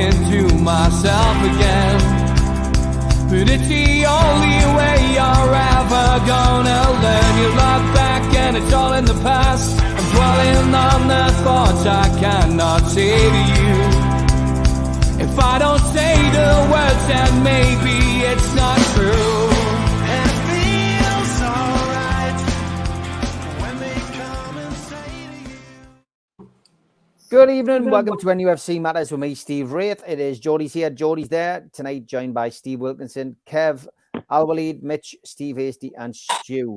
talking to myself again. But it's the only way you're ever gonna learn. You look back and it's all in the past. I'm dwelling on the thoughts I cannot say to you. If I don't say the words, then maybe it's not true. And it feels alright when they come and say to you. Good evening, welcome to NUFC Matters with me, Steve Wraith. It is Geordies here, Geordies there. Tonight joined by Steve Wilkinson, Kev, Al-Walid, Mitch, Steve Hasty and Stu.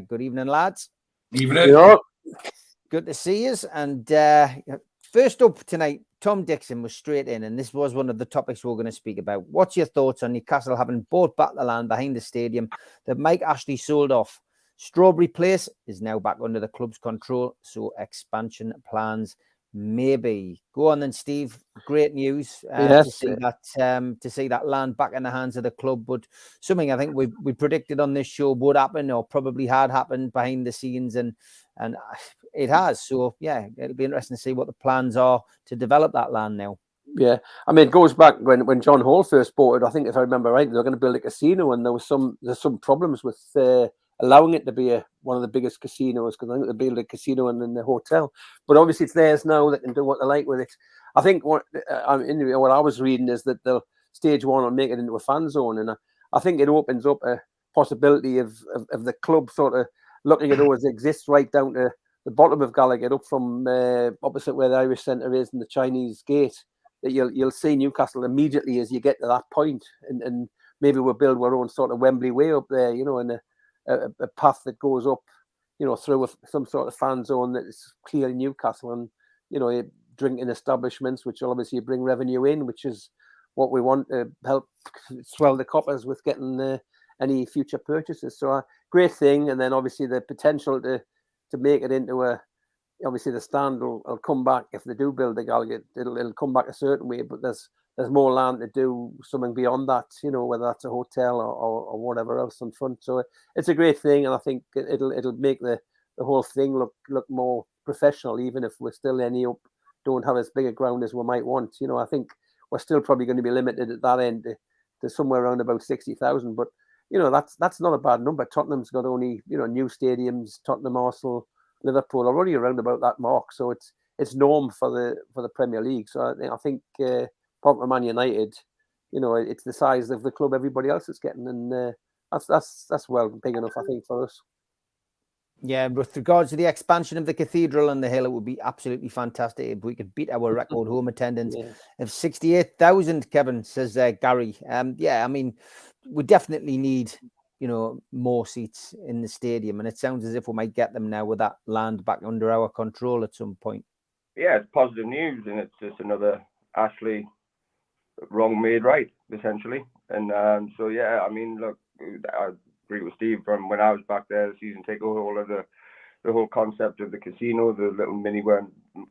Good evening, lads. Evening. Yeah. Good to see you. And first up tonight, Tom Dixon was straight in, and this was one of the topics we're going to speak about. What's your thoughts on Newcastle having bought back the land behind the stadium that Mike Ashley sold off? Strawberry Place is now back under the club's control, so expansion plans maybe. Go on then, Steve. Great news to see that land back in the hands of the club, but something I think we predicted on this show would happen, or probably had happened behind the scenes, and it has. So yeah, it'll be interesting to see what the plans are to develop that land now. Yeah, I mean, it goes back when John Hall first bought it. I think, if I remember right, they were going to build a casino, and there's some problems with allowing it to be one of the biggest casinos, because I think they built a casino and then the hotel. But obviously, it's theirs now. They can do what they like with it. I think what I was reading is that they'll stage one will make it into a fan zone, and I think it opens up a possibility of the club sort of looking at those exists right down to the bottom of Gallagher, up from opposite where the Irish Centre is and the Chinese Gate. That you'll see Newcastle immediately as you get to that point, and maybe we'll build our own sort of Wembley way up there, and a path that goes up, through some sort of fan zone that is clearly Newcastle, and drinking establishments, which will obviously bring revenue in, which is what we want to help swell the coppers with getting any future purchases. So a great thing, and then obviously the potential to make it into obviously the stand will come back if they do build the Gallagher. It'll come back a certain way, but there's more land to do something beyond that, whether that's a hotel or whatever else in front. So it's a great thing, and I think it'll make the whole thing look more professional, even if we're still don't have as big a ground as we might want. I think we're still probably going to be limited at that end to somewhere around about 60,000, but that's not a bad number. Tottenham's got only new stadiums. Tottenham, Arsenal, Liverpool are already around about that mark, so it's norm for the Premier League. So I think apart from Man United, it's the size of the club everybody else is getting, and that's well big enough, I think, for us. Yeah, with regards to the expansion of the cathedral and the hill, it would be absolutely fantastic if we could beat our record home attendance of 68,000. Kevin says, Gary. Yeah, I mean, we definitely need more seats in the stadium, and it sounds as if we might get them now with that land back under our control at some point. Yeah, it's positive news, and it's just another Ashley wrong made right, essentially. And so yeah, I mean, look, I agree with Steve. From when I was back there, the season ticket holder, the whole concept of the casino, the little mini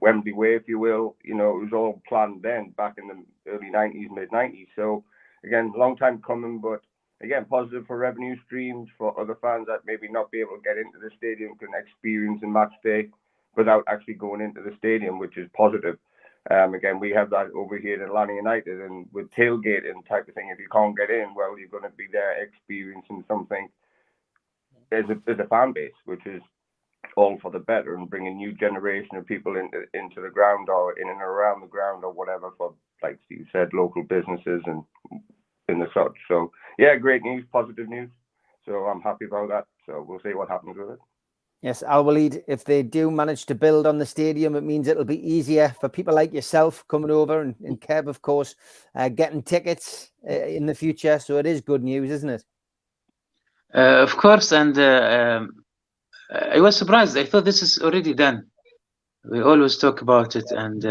Wembley way, if you will, it was all planned then, back in the early 90s, mid 90s. So again, long time coming, but again, positive for revenue streams, for other fans that maybe not be able to get into the stadium can experience a match day without actually going into the stadium, which is positive. Again, we have that over here at Atlanta United, and with tailgating type of thing, if you can't get in, well, you're going to be there experiencing something as a fan base, which is all for the better, and bring a new generation of people into the ground, or in and around the ground, or whatever, for, like Steve said, local businesses and the such. So yeah, great news, positive news. So I'm happy about that. So we'll see what happens with it. Yes, Al-Walid, if they do manage to build on the stadium, it means it'll be easier for people like yourself coming over, and Kev, of course, getting tickets in the future. So it is good news, isn't it? Of course, and I was surprised. I thought this is already done. We always talk about it, and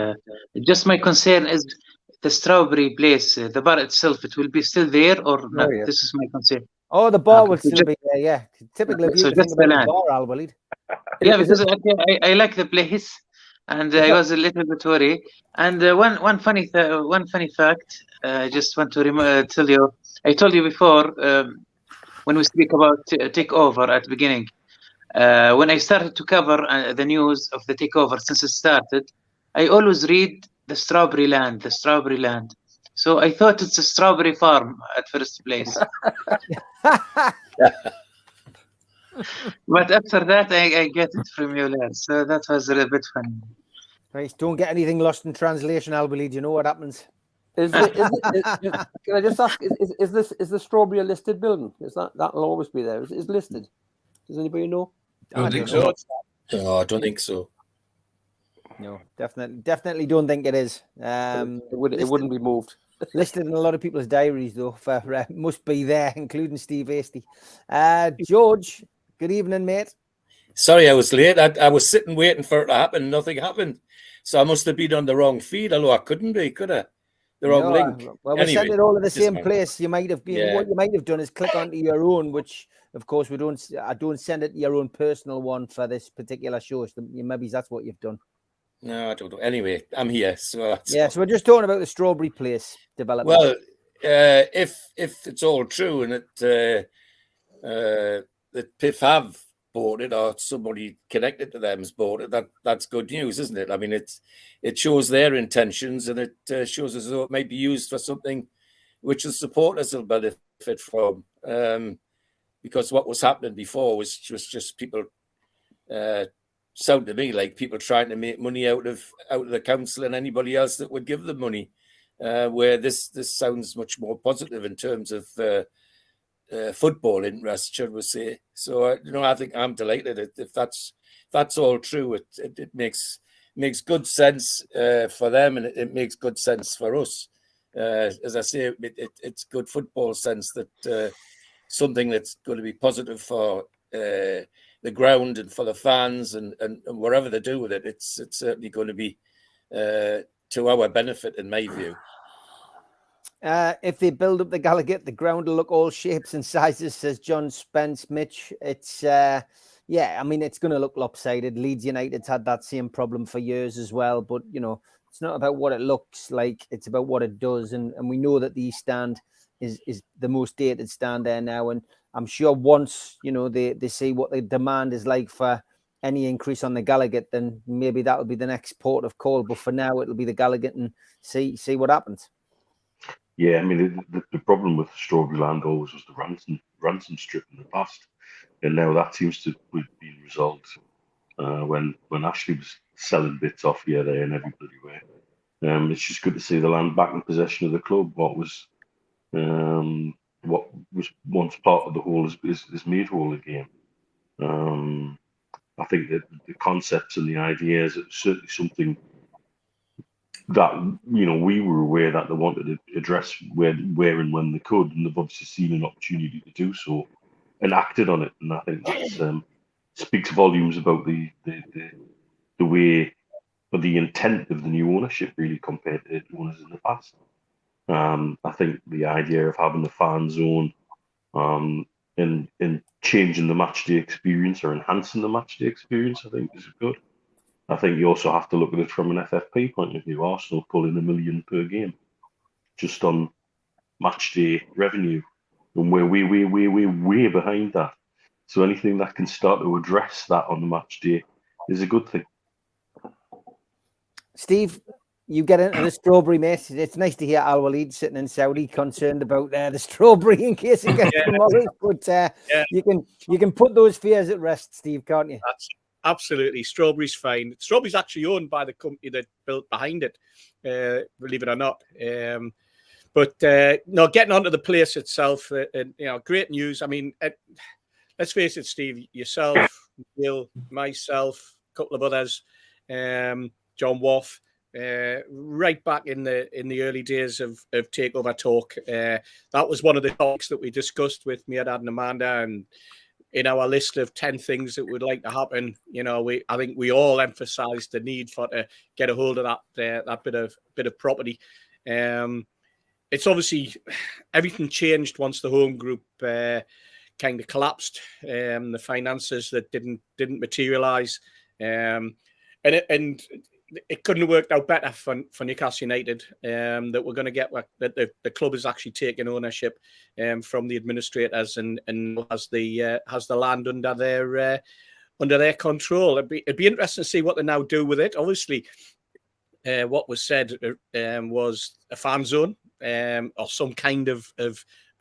just my concern is the Strawberry Place, the bar itself. It will be still there or not? Yeah. This is my concern. Oh, the bar will still be there, yeah. Typically, so just the bar, Al-Walid. Yeah, because I like the place, and I was a little bit worried. And one funny fact, I just want to tell you. I told you before when we speak about takeover at the beginning. When I started to cover the news of the takeover since it started, I always read the Strawberry Land. So I thought it's a strawberry farm at first place. But after that, I get it from you, lad. So that was a bit funny. Right, don't get anything lost in translation, Albally. Do you know what happens? Can I just ask? Is the Strawberry a listed building? Is that'll always be there? Is listed? Does anybody know? Don't think know. so. No, I don't think so. No, definitely don't think it is. It wouldn't be moved. Listed in a lot of people's diaries, though. For must be there, including Steve Hasty. George, good evening, mate. Sorry, I was late. I was sitting waiting for it to happen. Nothing happened, so I must have been on the wrong feed. Although I couldn't be, could I? The wrong link. Well, we sent it all to the same place. You might have been. What you might have done is click onto your own, which, of course, I don't send it to your own personal one for this particular show. So maybe that's what you've done. No, I don't know. Anyway, I'm here. So so we're just talking about the Strawberry Place development. Well, if it's all true and that PIF have bought it or somebody connected to them has bought it, that's good news, isn't it? I mean, it shows their intentions, and it shows as though it might be used for something which the supporters will benefit from. Because what was happening before was just people. Sound to me like people trying to make money out of the council and anybody else that would give them money. Where this sounds much more positive in terms of football interest, should we say? So I think I'm delighted if that's all true. It makes good sense for them, and it makes good sense for us. As I say, it's good football sense that something that's going to be positive for the ground and for the fans and whatever they do with it, it's certainly going to be to our benefit, in my view. If they build up the Gallagher, the ground will look all shapes and sizes, says John Spence. Mitch, it's I mean, it's going to look lopsided. Leeds United's had that same problem for years as well, but it's not about what it looks like, it's about what it does, and we know that the East Stand is the most dated stand there now, and I'm sure once they see what the demand is like for any increase on the Gallagher, then maybe that will be the next port of call. But for now, it'll be the Gallagher and see what happens. Yeah, I mean the problem with Strawberry Land always was the ransom strip in the past, and now that seems to be resolved. When Ashley was selling bits off here, there, and every bloody way. It's just good to see the land back in possession of the club. What was once part of the whole is made whole again. I think that the concepts and the ideas are certainly something that we were aware that they wanted to address where and when they could, and they've obviously seen an opportunity to do so and acted on it. And I think that speaks volumes about the way or the intent of the new ownership, really, compared to owners in the past. I think the idea of having the fan zone and changing the match day experience or enhancing the match day experience, I think is good. I think you also have to look at it from an FFP point of view. Arsenal pulling $1 million per game just on match day revenue, and we're way behind that. So anything that can start to address that on the match day is a good thing. Steve, you get into the Strawberry, mate. It's nice to hear Al Walid sitting in Saudi concerned about the Strawberry in case it gets demolished. But you can put those fears at rest, Steve, can't you? Absolutely. Strawberry's fine. Strawberry's actually owned by the company that built behind it, believe it or not. But getting onto the place itself, great news. I mean, let's face it, Steve, yourself, Neil, myself, a couple of others, John Woff, right back in the early days of Takeover Talk. That was one of the topics that we discussed with Mirdad and Amanda, and in our list of 10 things that would like to happen, I think we all emphasised the need to get a hold of that bit of property. It's obviously everything changed once the home group kind of collapsed. The finances that didn't materialise, and it couldn't have worked out better for Newcastle United, that we're going to get that the club is actually taking ownership from the administrators and has the land under their control. It'd be interesting to see what they now do with it. Obviously, what was said was a fan zone or some kind of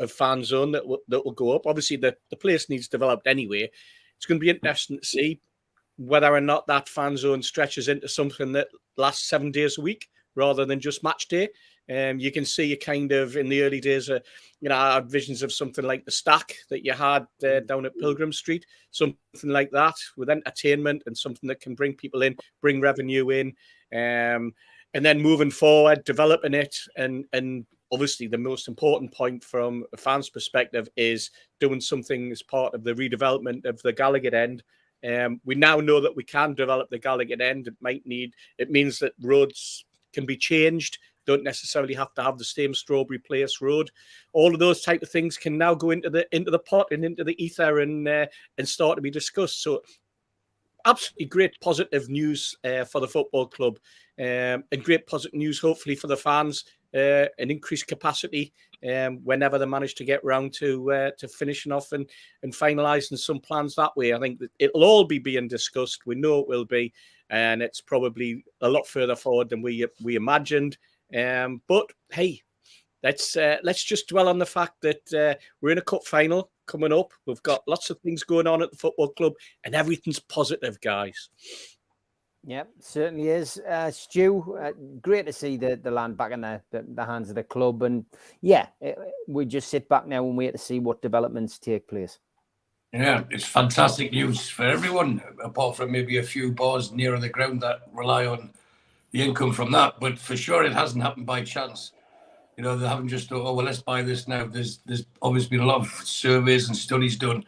fan zone that will go up. Obviously, the place needs developed anyway. It's going to be interesting to see whether or not that fan zone stretches into something that lasts 7 days a week rather than just match day. You can see kind of in the early days, I had visions of something like the Stack that you had down at Pilgrim Street, something like that with entertainment and something that can bring people in, bring revenue in, and then moving forward, developing it. And obviously the most important point from a fan's perspective is doing something as part of the redevelopment of the Gallagher end. We now know that we can develop the Gallagher end. It means that roads can be changed, don't necessarily have to have the same Strawberry Place road. All of those type of things can now go into the pot and into the ether and start to be discussed. So absolutely great positive news for the football club, and great positive news hopefully for the fans, an increased capacity whenever they manage to get round to finishing off and finalising some plans that way. I think that it'll all be being discussed. We know it will be, and it's probably a lot further forward than we imagined. But hey, let's just dwell on the fact that we're in a cup final coming up. We've got lots of things going on at the football club, and everything's positive, guys. Yeah, certainly is. Stu, great to see the land back in the hands of the club. And yeah, we just sit back now and wait to see what developments take place. Yeah, it's fantastic news for everyone, apart from maybe a few bars nearer the ground that rely on the income from that. But for sure, it hasn't happened by chance. They haven't just thought, oh, well, let's buy this now. There's obviously been a lot of surveys and studies done.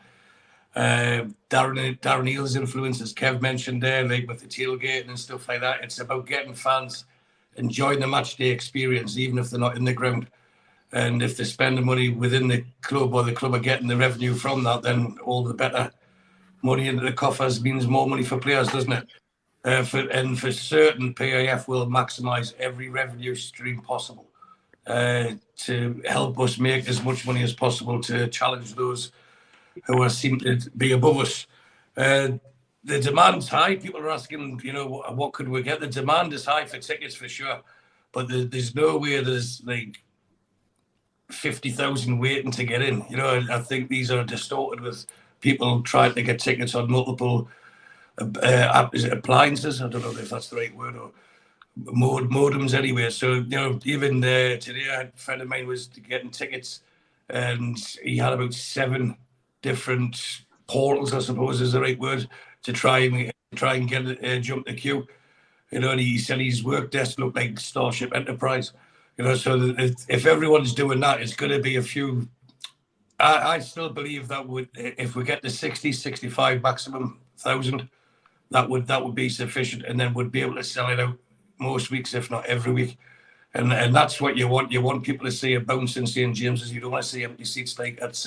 Darren Neal's influence, as Kev mentioned there, like with the tailgating and stuff like that. It's about getting fans enjoying the match day experience, even if they're not in the ground. And if they're spending money within the club or the club are getting the revenue from that, then all the better. Money into the coffers means more money for players, doesn't it? For certain, PAF will maximise every revenue stream possible to help us make as much money as possible to challenge those who seem to be above us. The demand's high. People are asking, what could we get? The demand is high for tickets for sure, but there's no way there's like 50,000 waiting to get in. I think these are distorted with people trying to get tickets on multiple appliances. I don't know if that's the right word, or modems anyway. So, even today, a friend of mine was getting tickets and he had about 7 different portals, I suppose is the right word, to try and get jump the queue. And he said his work desk looked like Starship Enterprise. So if everyone's doing that, it's going to be a few. I still believe that if we get the 60, 65 maximum 1,000, that would be sufficient, and then we'd be able to sell it out most weeks, if not every week. And that's what you want. You want people to see a bounce in St. James's. You don't want to see empty seats like that's.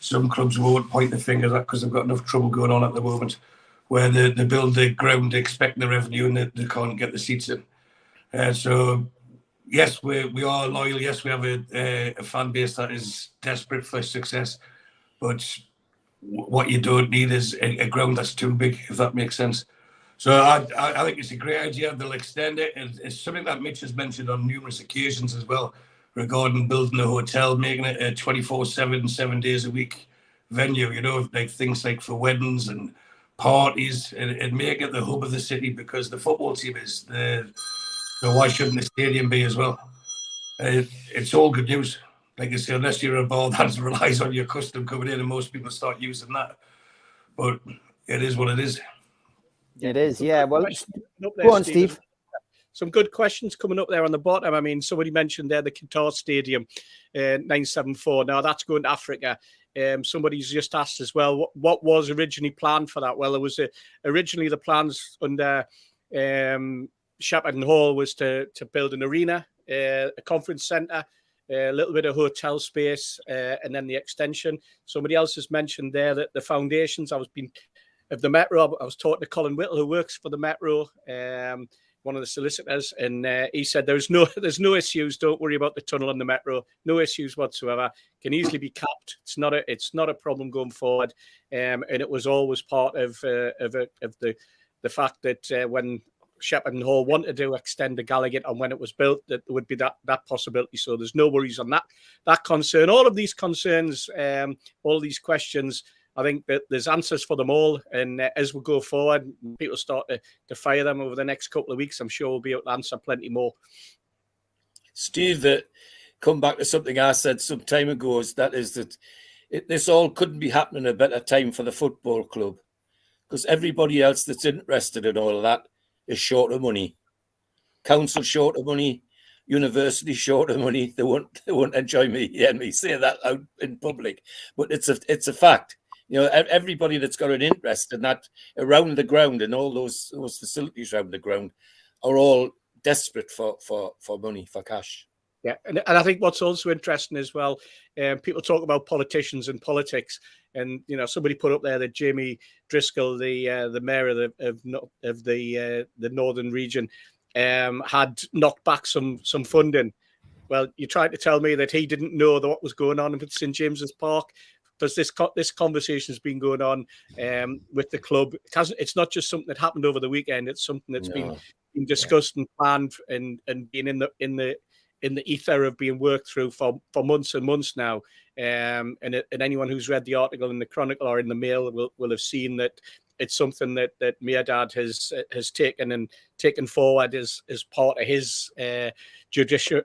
Some clubs won't point the fingers at because they've got enough trouble going on at the moment, where they build the ground, they expect the revenue, and they can't get the seats in. So, yes, we are loyal. Yes, we have a fan base that is desperate for success. But what you don't need is a ground that's too big, if that makes sense. So I think it's a great idea. They'll extend it. It's something that Mitch has mentioned on numerous occasions as well, regarding building a hotel, making it a 24/7, 7 days a week venue, like things like for weddings and parties, and make it the hub of the city, because the football team is so why shouldn't the stadium be as well? It's all good news. Like I say, unless you're a bar that relies on your custom coming in, and most people start using that. But it is what it is. It is, yeah. Well, go on, Steve. Some good questions coming up there on the bottom. I mean, somebody mentioned there the Qatar Stadium, 974. Now that's going to Africa. Somebody's just asked as well, what was originally planned for that? Well, there was originally the plans under Shepperton Hall was to build an arena, a conference centre, a little bit of hotel space, and then the extension. Somebody else has mentioned there that the foundations. Of the Metro. I was talking to Colin Whittle, who works for the Metro. One of the solicitors, and he said there's no issues. Don't worry about the tunnel on the Metro. No issues whatsoever. Can easily be capped. It's not a problem going forward. And it was always part of the fact that when Shepperton Hall wanted to extend the Gallagher, and when it was built, that there would be that possibility. So there's no worries on that concern. All of these concerns, all these questions, I think that there's answers for them all. And as we go forward, people start to fire them over the next couple of weeks. I'm sure we'll be able to answer plenty more. Steve, come back to something I said some time ago, is that this all couldn't be happening at a better time for the football club, because everybody else that's interested in all of that is short of money. Council short of money, university short of money. They won't enjoy me hearing me say that out in public, but it's a fact. You know, everybody that's got an interest in that around the ground and all those facilities around the ground are all desperate for money, for cash. Yeah, and I think what's also interesting as well, people talk about politicians and politics, and you know, somebody put up there that Jamie Driscoll, the mayor of the northern region, had knocked back some funding. Well, you tried to tell me that he didn't know what was going on with St James's Park, because this conversation has been going on with the club. It's not just something that happened over the weekend. It's something that's been discussed and planned and been in the ether of being worked through for months and months now. And anyone who's read the article in the Chronicle or in the Mail will have seen that it's something that Mirdad has taken forward as part of his judicial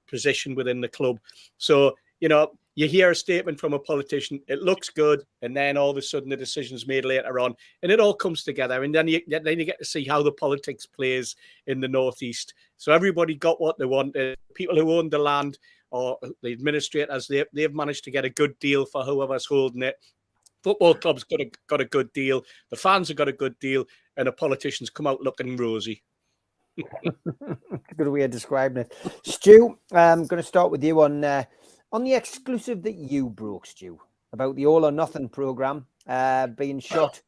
position within the club. So, you know, you hear a statement from a politician, it looks good, and then all of a sudden the decision's made later on, and it all comes together, and then you get to see how the politics plays in the Northeast. So everybody got what they wanted. People who owned the land or the administrators, they've managed to get a good deal for whoever's holding it. Football clubs got a good deal. The fans have got a good deal, and the politicians come out looking rosy. Good way of describing it. Stu, I'm going to start with you on the exclusive that you broke, Stu, about the All or Nothing programme being shot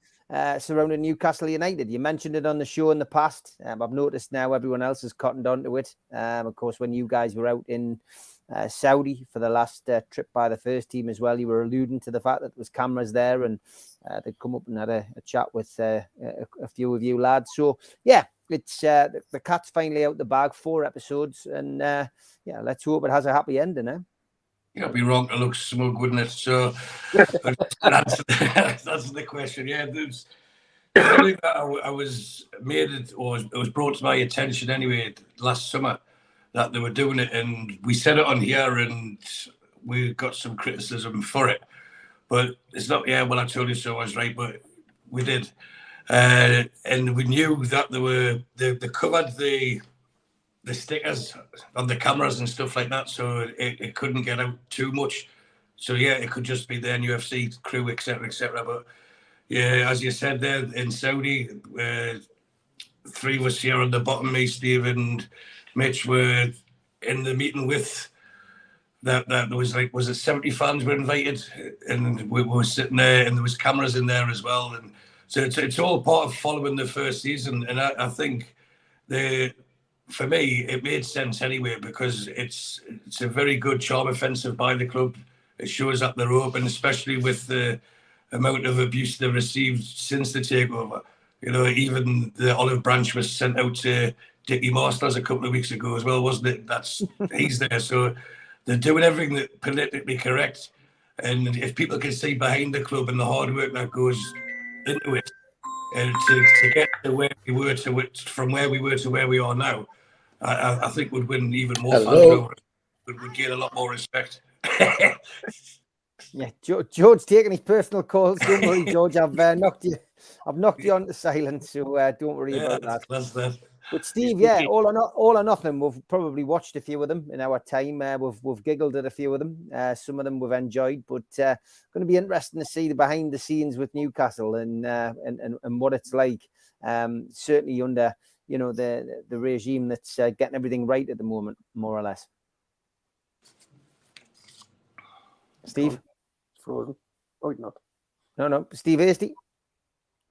surrounding Newcastle United. You mentioned it on the show in the past. I've noticed now everyone else has cottoned onto it. Of course, when you guys were out in Saudi for the last trip by the first team as well, you were alluding to the fact that there was cameras there, and they'd come up and had a chat with a few of you lads. So, yeah, it's the cat's finally out the bag, 4 episodes, and yeah, let's hope it has a happy ending, eh? You'll be wrong to look smug, wouldn't it? So that's the question. Yeah, there's something that I was made it, or it was brought to my attention anyway last summer, that they were doing it, and we said it on here, and we got some criticism for it. But it's not, yeah, well, I told you so, I was right, but we did. And we knew that they covered the stickers on the cameras and stuff like that, so it couldn't get out too much. So yeah, it could just be the NUFC crew, etc., etc. But yeah, as you said there in Saudi, 3 was here on the bottom. Me, Steve, and Mitch were in the meeting with that. There was was it 70 fans were invited, and we were sitting there, and there was cameras in there as well. And so it's all part of following the first season, and I think for me, it made sense anyway, because it's a very good charm offensive by the club. It shows that they're open, especially with the amount of abuse they've received since the takeover. You know, even the olive branch was sent out to Dickie Masters a couple of weeks ago as well, wasn't it? He's there. So they're doing everything that politically correct. And if people can see behind the club and the hard work that goes into it, and to get to where we were from where we were to where we are now, I think would win even more fans over. Would gain a lot more respect. Yeah, George taking his personal calls. Don't worry, George. I've knocked you onto silence, so don't worry about that. That's that. But Steve, yeah, all or nothing. We've probably watched a few of them in our time. We've giggled at a few of them. Some of them we've enjoyed, but going to be interesting to see the behind the scenes with Newcastle and what it's like. Certainly under the regime that's getting everything right at the moment, more or less. Steve, Frozen. Oh, not. No. Steve Hasty.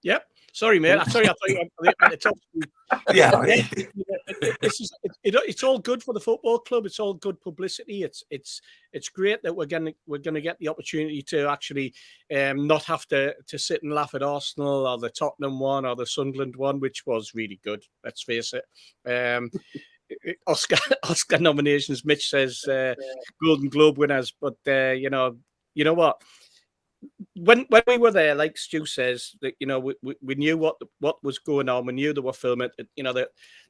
Yep. Sorry, mate. Sorry, I thought you were at the top. Yeah. It's all good for the football club. It's all good publicity. It's great that we're gonna get the opportunity to actually not have to sit and laugh at Arsenal or the Tottenham one or the Sunderland one, which was really good. Let's face it. Oscar nominations. Mitch says Golden Globe winners, but you know what? When we were there, like Stu says, that we knew what was going on. We knew they were filming it. They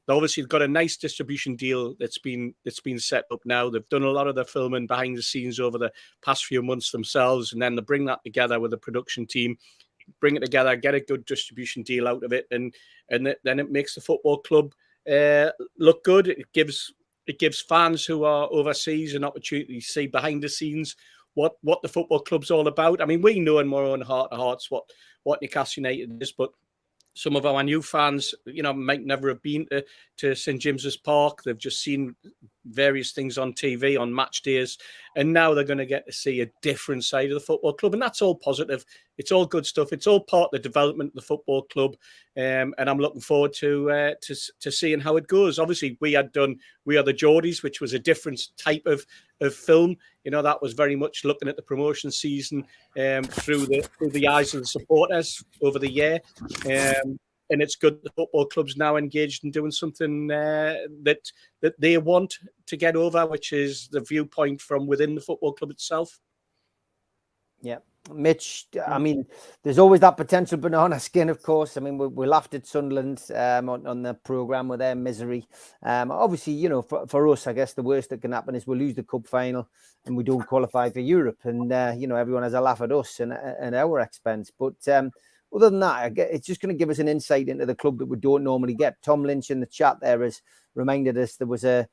obviously got a nice distribution deal that's been set up now. They've done a lot of the filming behind the scenes over the past few months themselves, and then they bring that together with the production team, bring it together, get a good distribution deal out of it, and then it makes the football club look good. It gives fans who are overseas an opportunity to see behind the scenes what the football club's all about. I mean, we know in our own heart of hearts what Newcastle United is, but some of our new fans, might never have been to St James's Park. They've just seen various things on TV on match days, and now they're going to get to see a different side of the football club, and that's all positive. It's all good stuff. It's all part of the development of the football club, and I'm looking forward to seeing how it goes. Obviously, we are the Geordies, which was a different type of film. That was very much looking at the promotion season through the eyes of the supporters over the year. And it's good the football club's now engaged in doing something that they want to get over, which is the viewpoint from within the football club itself. Yeah. Mitch, I mean, there's always that potential banana skin, of course. I mean, we laughed at Sunderland on the programme with their misery. Obviously, for us, I guess the worst that can happen is we'll lose the cup final and we don't qualify for Europe. And, everyone has a laugh at us and our expense. But other than that, it's just going to give us an insight into the club that we don't normally get. Tom Lynch in the chat there has reminded us there was a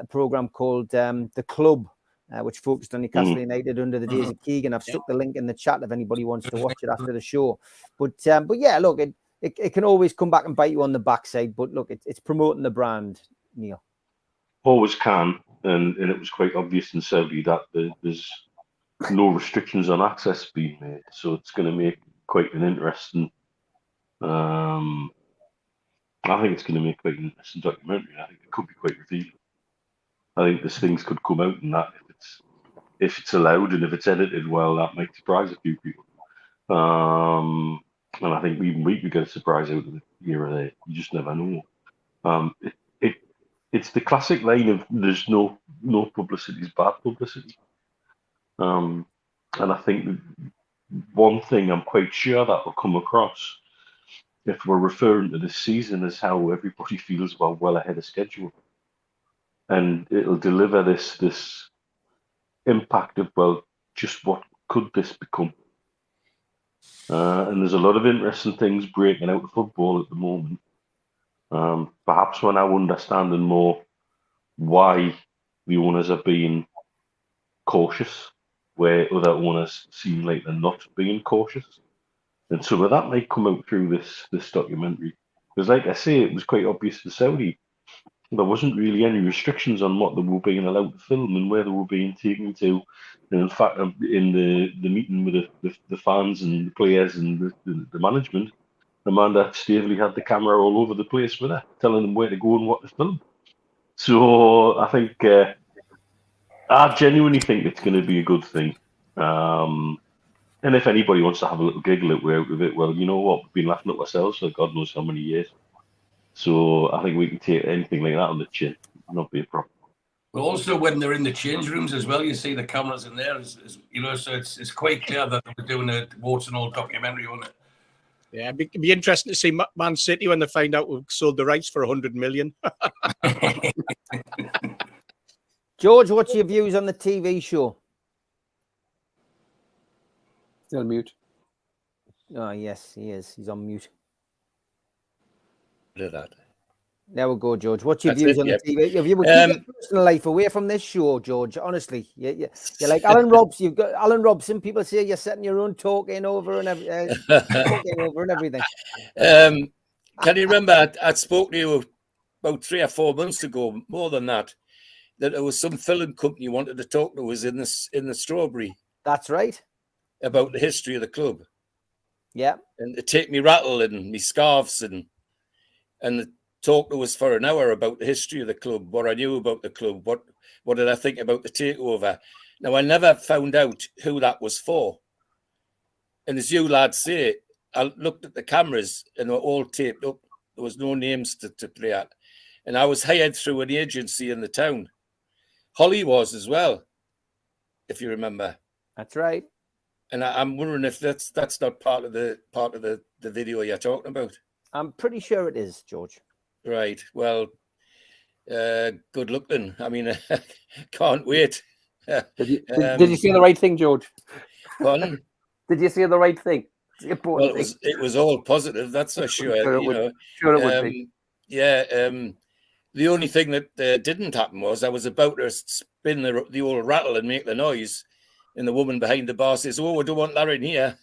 programme called The Club, which focused on Newcastle United under the days of Keegan. I've stuck the link in the chat if anybody wants to watch it after the show. But yeah, look, it can always come back and bite you on the backside. But look, it's promoting the brand, Neil. Always can, and it was quite obvious in Saudi that there's no restrictions on access being made, so it's going to make quite an interesting. I think it's going to make quite an interesting documentary. I think it could be quite revealing. I think there's things could come out in that if it's allowed and if it's edited well, that might surprise a few people. And I think even we could get a surprise out of it here or there. You just never know. It's the classic line of there's no publicity is bad publicity. And I think one thing I'm quite sure that will come across if we're referring to this season is how everybody feels well ahead of schedule. And it'll deliver this impact of, just what could this become? And there's a lot of interesting things breaking out of football at the moment. Perhaps we're now understanding more why the owners are being cautious, where other owners seem like they're not being cautious. And some of that might come out through this documentary. Because like I say, it was quite obvious in Saudi. There wasn't really any restrictions on what they were being allowed to film and where they were being taken to. And in fact, in the meeting with the fans and the players and the management, Amanda Staveley had the camera all over the place with her, telling them where to go and what to film. So I think, I genuinely think it's going to be a good thing. And if anybody wants to have a little giggle out of it, well, you know what? We've been laughing at ourselves for God knows how many years. So I think we can take anything like that on the chin, not be a problem. Well, also when they're in the change rooms as well, you see the cameras in there, so it's quite clear that they're doing a warts and all documentary on it. Yeah, it'd be interesting to see Man City when they find out we've sold the rights for 100 million. George, what's your views on the TV show? Still mute. Oh, yes, he is. He's on mute. Do that. There we go, George. What's your views on the TV? Have you keep your personal life away from this show, George? Honestly, you're like Alan Robs. You've got Alan Robson. People say you're setting your own talking over and everything. Can you remember I spoke to you about 3 or 4 months ago, more than that there was some film company you wanted to talk to us in the Strawberry. That's right. About the history of the club. Yeah. And to take me rattle and me scarves and talk to us for an hour about the history of the club, what I knew about the club, what did I think about the takeover. Now, I never found out who that was for. And as you lads say, I looked at the cameras and they were all taped up. There was no names to play at. And I was hired through an agency in the town. Holly was as well, if you remember. That's right. And I'm wondering if that's not part of the video you're talking about. I'm pretty sure it is, George. Right. Well, good luck then. I mean, can't wait. Did you say the right thing, George? Pardon? Did you say the right thing? Well, it was all positive, that's for sure. Sure it would be. Yeah. The only thing that didn't happen was I was about to spin the old rattle and make the noise, and the woman behind the bar says, "Oh, I don't want that in here."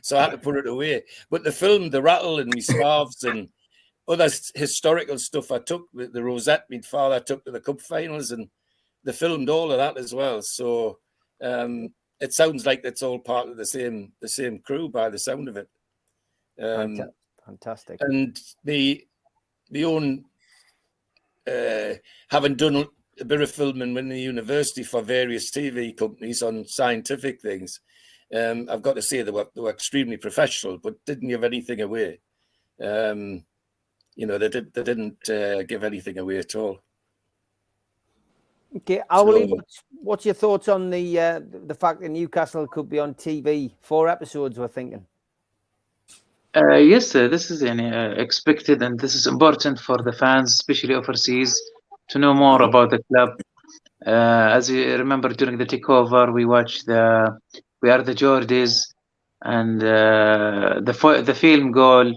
So I had to put it away. But they filmed the rattle and me scarves and other historical stuff. I took the rosette my father took to the cup finals, and they filmed all of that as well. So it sounds like it's all part of the same crew by the sound of it. Fantastic. And the own having done a bit of filming in the university for various TV companies on scientific things, I've got to say they were extremely professional, but didn't give anything away. They didn't give anything away at all. Okay, Owley, what's your thoughts on the fact that Newcastle could be on TV? 4 episodes, we're thinking. Yes, this is expected, and this is important for the fans, especially overseas, to know more about the club. As you remember, during the takeover, we watched We Are the Geordies, and the film goal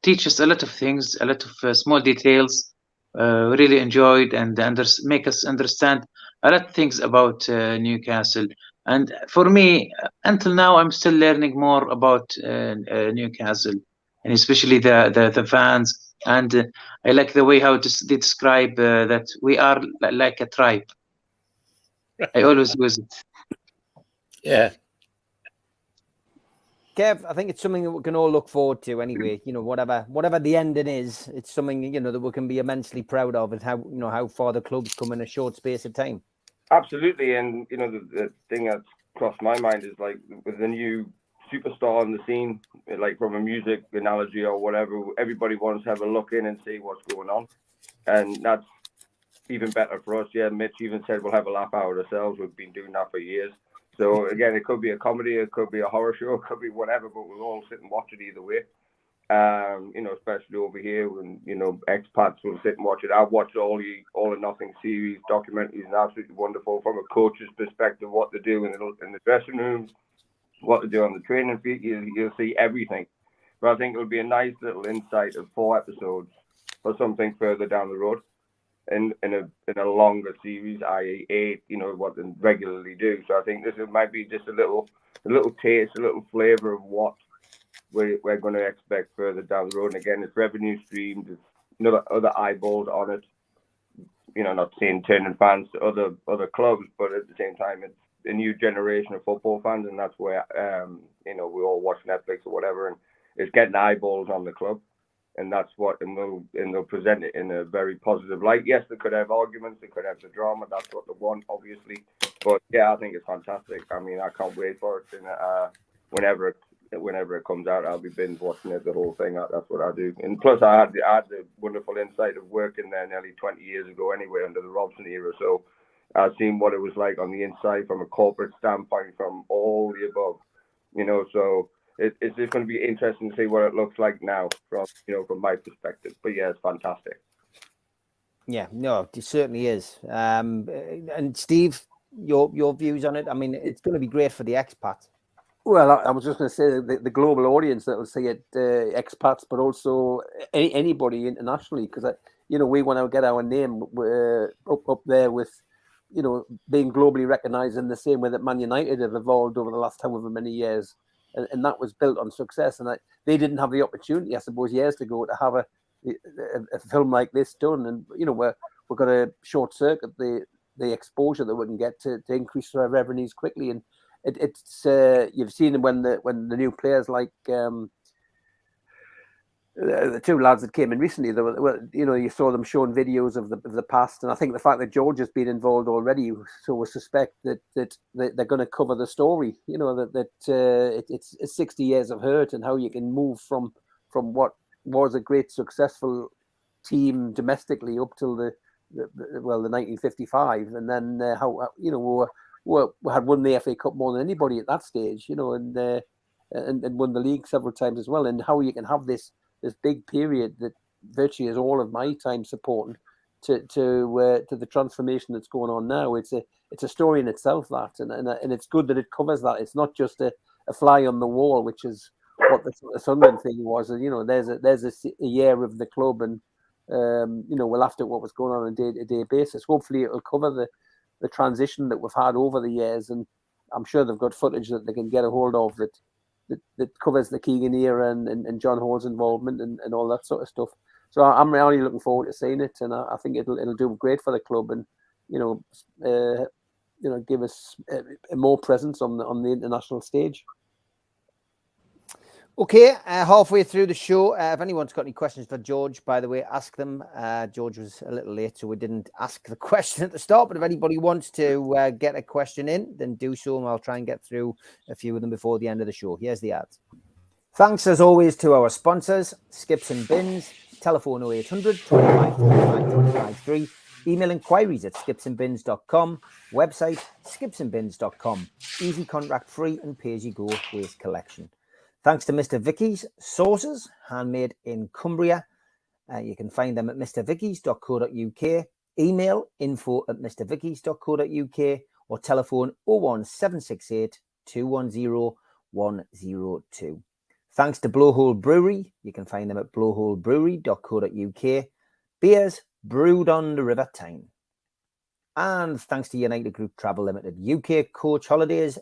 teach us a lot of things, a lot of small details. Really enjoyed and make us understand a lot of things about Newcastle. And for me, until now, I'm still learning more about Newcastle, and especially the fans. And I like the way how they describe that we are like a tribe. I always use it. Yeah. Kev, I think it's something that we can all look forward to anyway. Whatever the ending is, it's something that we can be immensely proud of, and how far the club's come in a short space of time. Absolutely, and the thing that's crossed my mind is like with the new superstar on the scene, like from a music analogy or whatever, everybody wants to have a look in and see what's going on, and that's even better for us. Yeah, Mitch even said we'll have a laugh out ourselves. We've been doing that for years. So again, it could be a comedy, it could be a horror show, it could be whatever, but we'll all sit and watch it either way. Especially over here when expats will sit and watch it. I've watched all or Nothing series, documentaries, and absolutely wonderful from a coach's perspective. What they do in the dressing rooms, what they do on the training field, you'll see everything. But I think it'll be a nice little insight of 4 episodes for something further down the road. In a longer series, i.e. 8, what they regularly do. So I think this might be just a little taste, a little flavour of what we're going to expect further down the road. And again, it's revenue streams, it's other eyeballs on it. Not saying turning fans to other clubs, but at the same time, it's a new generation of football fans, and that's where we all watch Netflix or whatever, and it's getting eyeballs on the club. And that's they'll present it in a very positive light. Yes, they could have arguments, they could have the drama. That's what they want, obviously. But yeah, I think it's fantastic. I mean, I can't wait for it. And whenever it comes out, I'll be binge watching it, the whole thing. That's what I do. And plus, I had the wonderful insight of working there nearly 20 years ago, anyway, under the Robson era. So I've seen what it was like on the inside from a corporate standpoint, from all the above. So. It's just going to be interesting to see what it looks like now from my perspective. But yeah, it's fantastic. Yeah, no, it certainly is. And Steve, your views on it? I mean, it's going to be great for the expats. Well, I was just going to say the global audience that will see it, expats, but also anybody internationally, because we want to get our name up there with being globally recognised in the same way that Man United have evolved over the last however many years. And that was built on success, and they didn't have the opportunity, I suppose, years ago to have a film like this done. And we're going to short circuit the exposure that we can get to increase our revenues quickly. And it's you've seen when the new players like the two lads that came in recently, they were, you saw them showing videos of the past, and I think the fact that George has been involved already, so we suspect that they're going to cover the story. It's 60 years of hurt and how you can move from what was a great successful team domestically up till the 1955, and then how we had won the FA Cup more than anybody at that stage, and won the league several times as well, and how you can have this big period that virtually is all of my time supporting to the transformation that's going on now. It's a story in itself, that, and it's good that it covers that. It's not just a fly on the wall, which is what the Sunderland thing was. There's a year of the club, and we laughed at what was going on a day-to-day basis. Hopefully it'll cover the transition that we've had over the years, and I'm sure they've got footage that they can get a hold of that covers the Keegan era and John Hall's involvement and all that sort of stuff. So I'm really looking forward to seeing it, and I think it'll do great for the club, and give us a more presence on the international stage. Okay, halfway through the show, if anyone's got any questions for George, by the way, ask them. George was a little late, so we didn't ask the question at the start, but if anybody wants to get a question in, then do so, and I'll try and get through a few of them before the end of the show. Here's the ads. Thanks, as always, to our sponsors, Skips and Bins, telephone 0800 25 45 253, email inquiries at skipsandbins.com, website skipsandbins.com, easy contract free and pay-as-you-go waste collection. Thanks to Mr. Vicky's Sauces, handmade in Cumbria. You can find them at mrvickys.co.uk, email info@mrvickys.co.uk, or telephone 01768 210 102. Thanks to Blowhole Brewery. You can find them at blowholebrewery.co.uk. Beers brewed on the River Tyne. And thanks to United Group Travel Limited, UK Coach Holidays,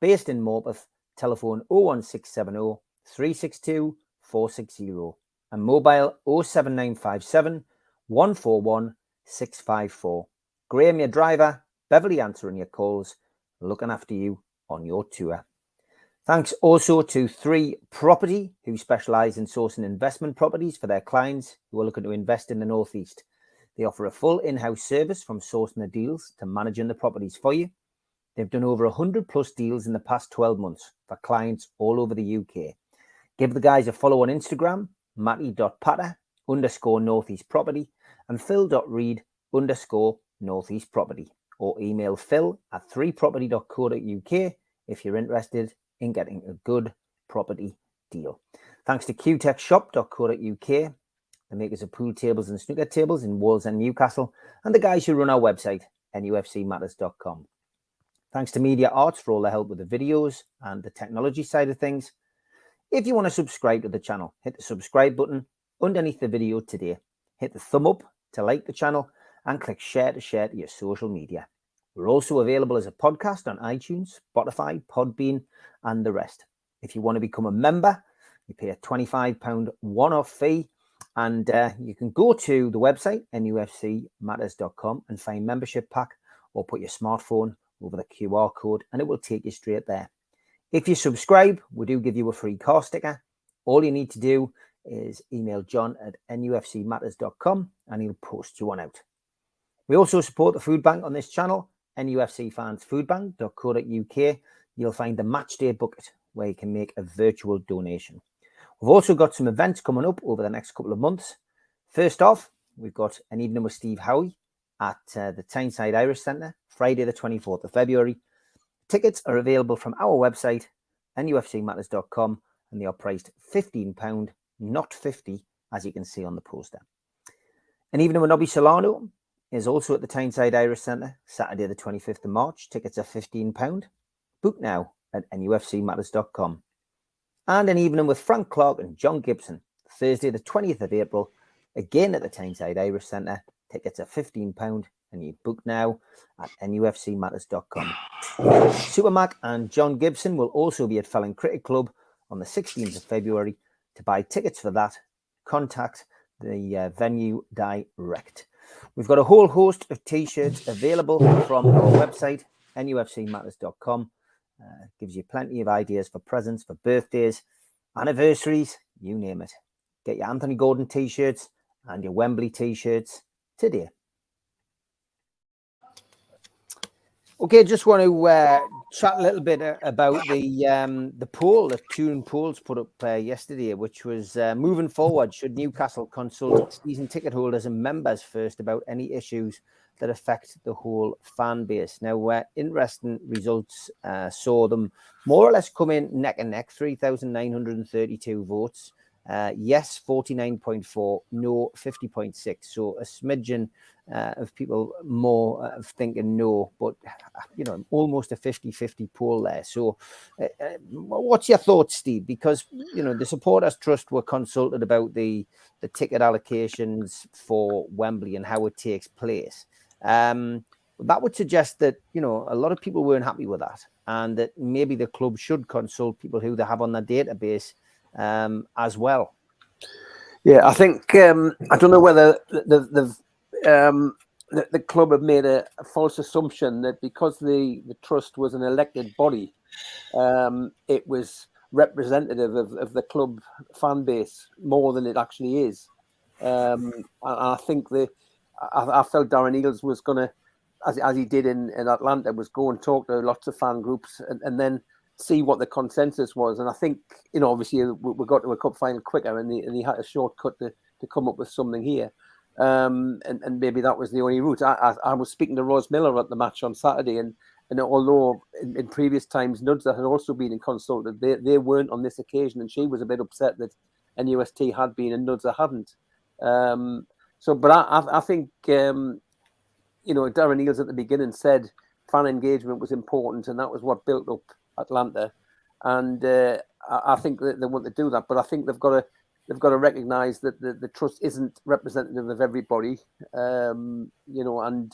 based in Morpeth. Telephone 01670 362 460 and mobile 07957 141 654. Graham, your driver, Beverly answering your calls, looking after you on your tour. Thanks also to 3 Property, who specialise in sourcing investment properties for their clients who are looking to invest in the North East. They offer a full in-house service from sourcing the deals to managing the properties for you. They've done over 100 plus deals in the past 12 months for clients all over the UK. Give the guys a follow on Instagram, matty.patter_northeast property and phil.reed_northeast property, or email phil@3property.co.uk if you're interested in getting a good property deal. Thanks to qtechshop.co.uk, the makers of pool tables and snooker tables in Wales and Newcastle, and the guys who run our website, nufcmatters.com. Thanks to Media Arts for all the help with the videos and the technology side of things. If you want to subscribe to the channel, hit the subscribe button underneath the video today. Hit the thumb up to like the channel and click share to your social media. We're also available as a podcast on iTunes, Spotify, Podbean, and the rest. If you want to become a member, you pay a £25 one-off fee, and you can go to the website, nufcmatters.com, and find membership pack, or put your smartphone over the QR code and it will take you straight there. If you subscribe, we do give you a free car sticker. All you need to do is email john@nufcmatters.com and he'll post you one out. We also support the food bank on this channel, nufcfansfoodbank.co.uk. You'll find the match day bucket where you can make a virtual donation. We've also got some events coming up over the next couple of months. First off, we've got an evening with Steve Howie at the Tyneside Irish Centre, Friday the 24th of February. Tickets are available from our website, nufcmatters.com, and they are priced £15, not $50, as you can see on the poster. An evening with Nobby Solano is also at the Tyneside Irish Centre, Saturday the 25th of March. Tickets are £15. Book now at nufcmatters.com. And an evening with Frank Clark and John Gibson, Thursday the 20th of April, again at the Tyneside Irish Centre. Tickets are £15 and you book now at nufcmatters.com. Supermac and John Gibson will also be at Felling Cricket Club on the 16th of February. To buy tickets for that, contact the venue direct. We've got a whole host of t-shirts available from our website, nufcmatters.com. Gives you plenty of ideas for presents, for birthdays, anniversaries, you name it. Get your Anthony Gordon t-shirts and your Wembley t-shirts today. Okay, just want to chat a little bit about the poll that Toon Polls put up yesterday, which was moving forward, should Newcastle consult season ticket holders and members first about any issues that affect the whole fan base? Now, interesting results saw them more or less come in neck and neck, 3,932 votes. Yes, 49.4, no, 50.6. So a smidgen of people more thinking no, but, you know, almost a 50-50 poll there. So what's your thoughts, Steve? Because, you know, the Supporters Trust were consulted about the ticket allocations for Wembley and how it takes place. That would suggest that, you know, a lot of people weren't happy with that, and that maybe the club should consult people who they have on their database as well. Yeah, I think I don't know whether the club have made a false assumption that because the trust was an elected body, it was representative of the club fan base more than it actually is. I think I felt Darren Eales was going to, as he did in Atlanta, was go and talk to lots of fan groups and then see what the consensus was. And I think, you know, obviously we got to a cup final quicker, and he had a shortcut to come up with something here. And maybe that was the only route. I was speaking to Ros Miller at the match on Saturday, and although in previous times Nudza had also been consulted, they weren't on this occasion, and she was a bit upset that NUST had been and Nudza hadn't. But I think, you know, Darren Eales at the beginning said fan engagement was important, and that was what built up Atlanta. And I think that they want to do that, but I think they've got to recognise that the trust isn't representative of everybody. You know, and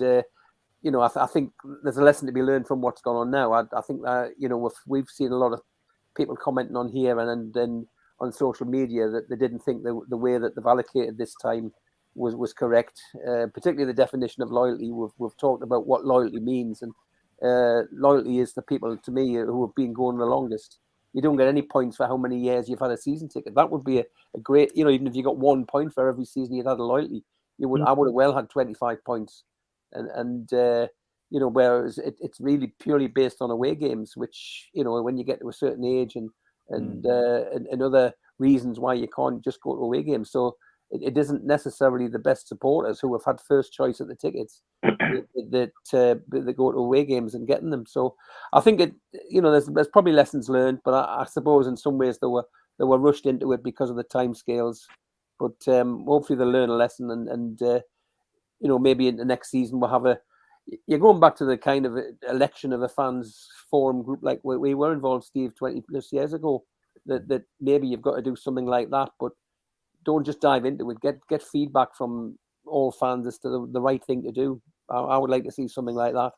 you know, I think there's a lesson to be learned from what's gone on now. I think that, you know, we've seen a lot of people commenting on here and then on social media that they didn't think the way that they've allocated this time was correct, particularly the definition of loyalty. We've talked about what loyalty means, and loyalty is the people, to me, who have been going the longest. You don't get any points for how many years you've had a season ticket. That would be a great, you know, even if you got 1 point for every season you'd had a loyalty, I would have well had 25 points. And you know, whereas it's really purely based on away games, which, you know, when you get to a certain age and other reasons why you can't just go to away games. So it isn't necessarily the best supporters who have had first choice at the tickets that go to away games and getting them. So I think you know, there's probably lessons learned, but I suppose in some ways they were rushed into it because of the timescales. But hopefully they'll learn a lesson, and you know, maybe in the next season we'll have you're going back to the kind of election of a fans forum group like we were involved, Steve, 20 plus years ago. That maybe you've got to do something like that, but don't just dive into it. Get feedback from all fans as to the right thing to do. I would like to see something like that.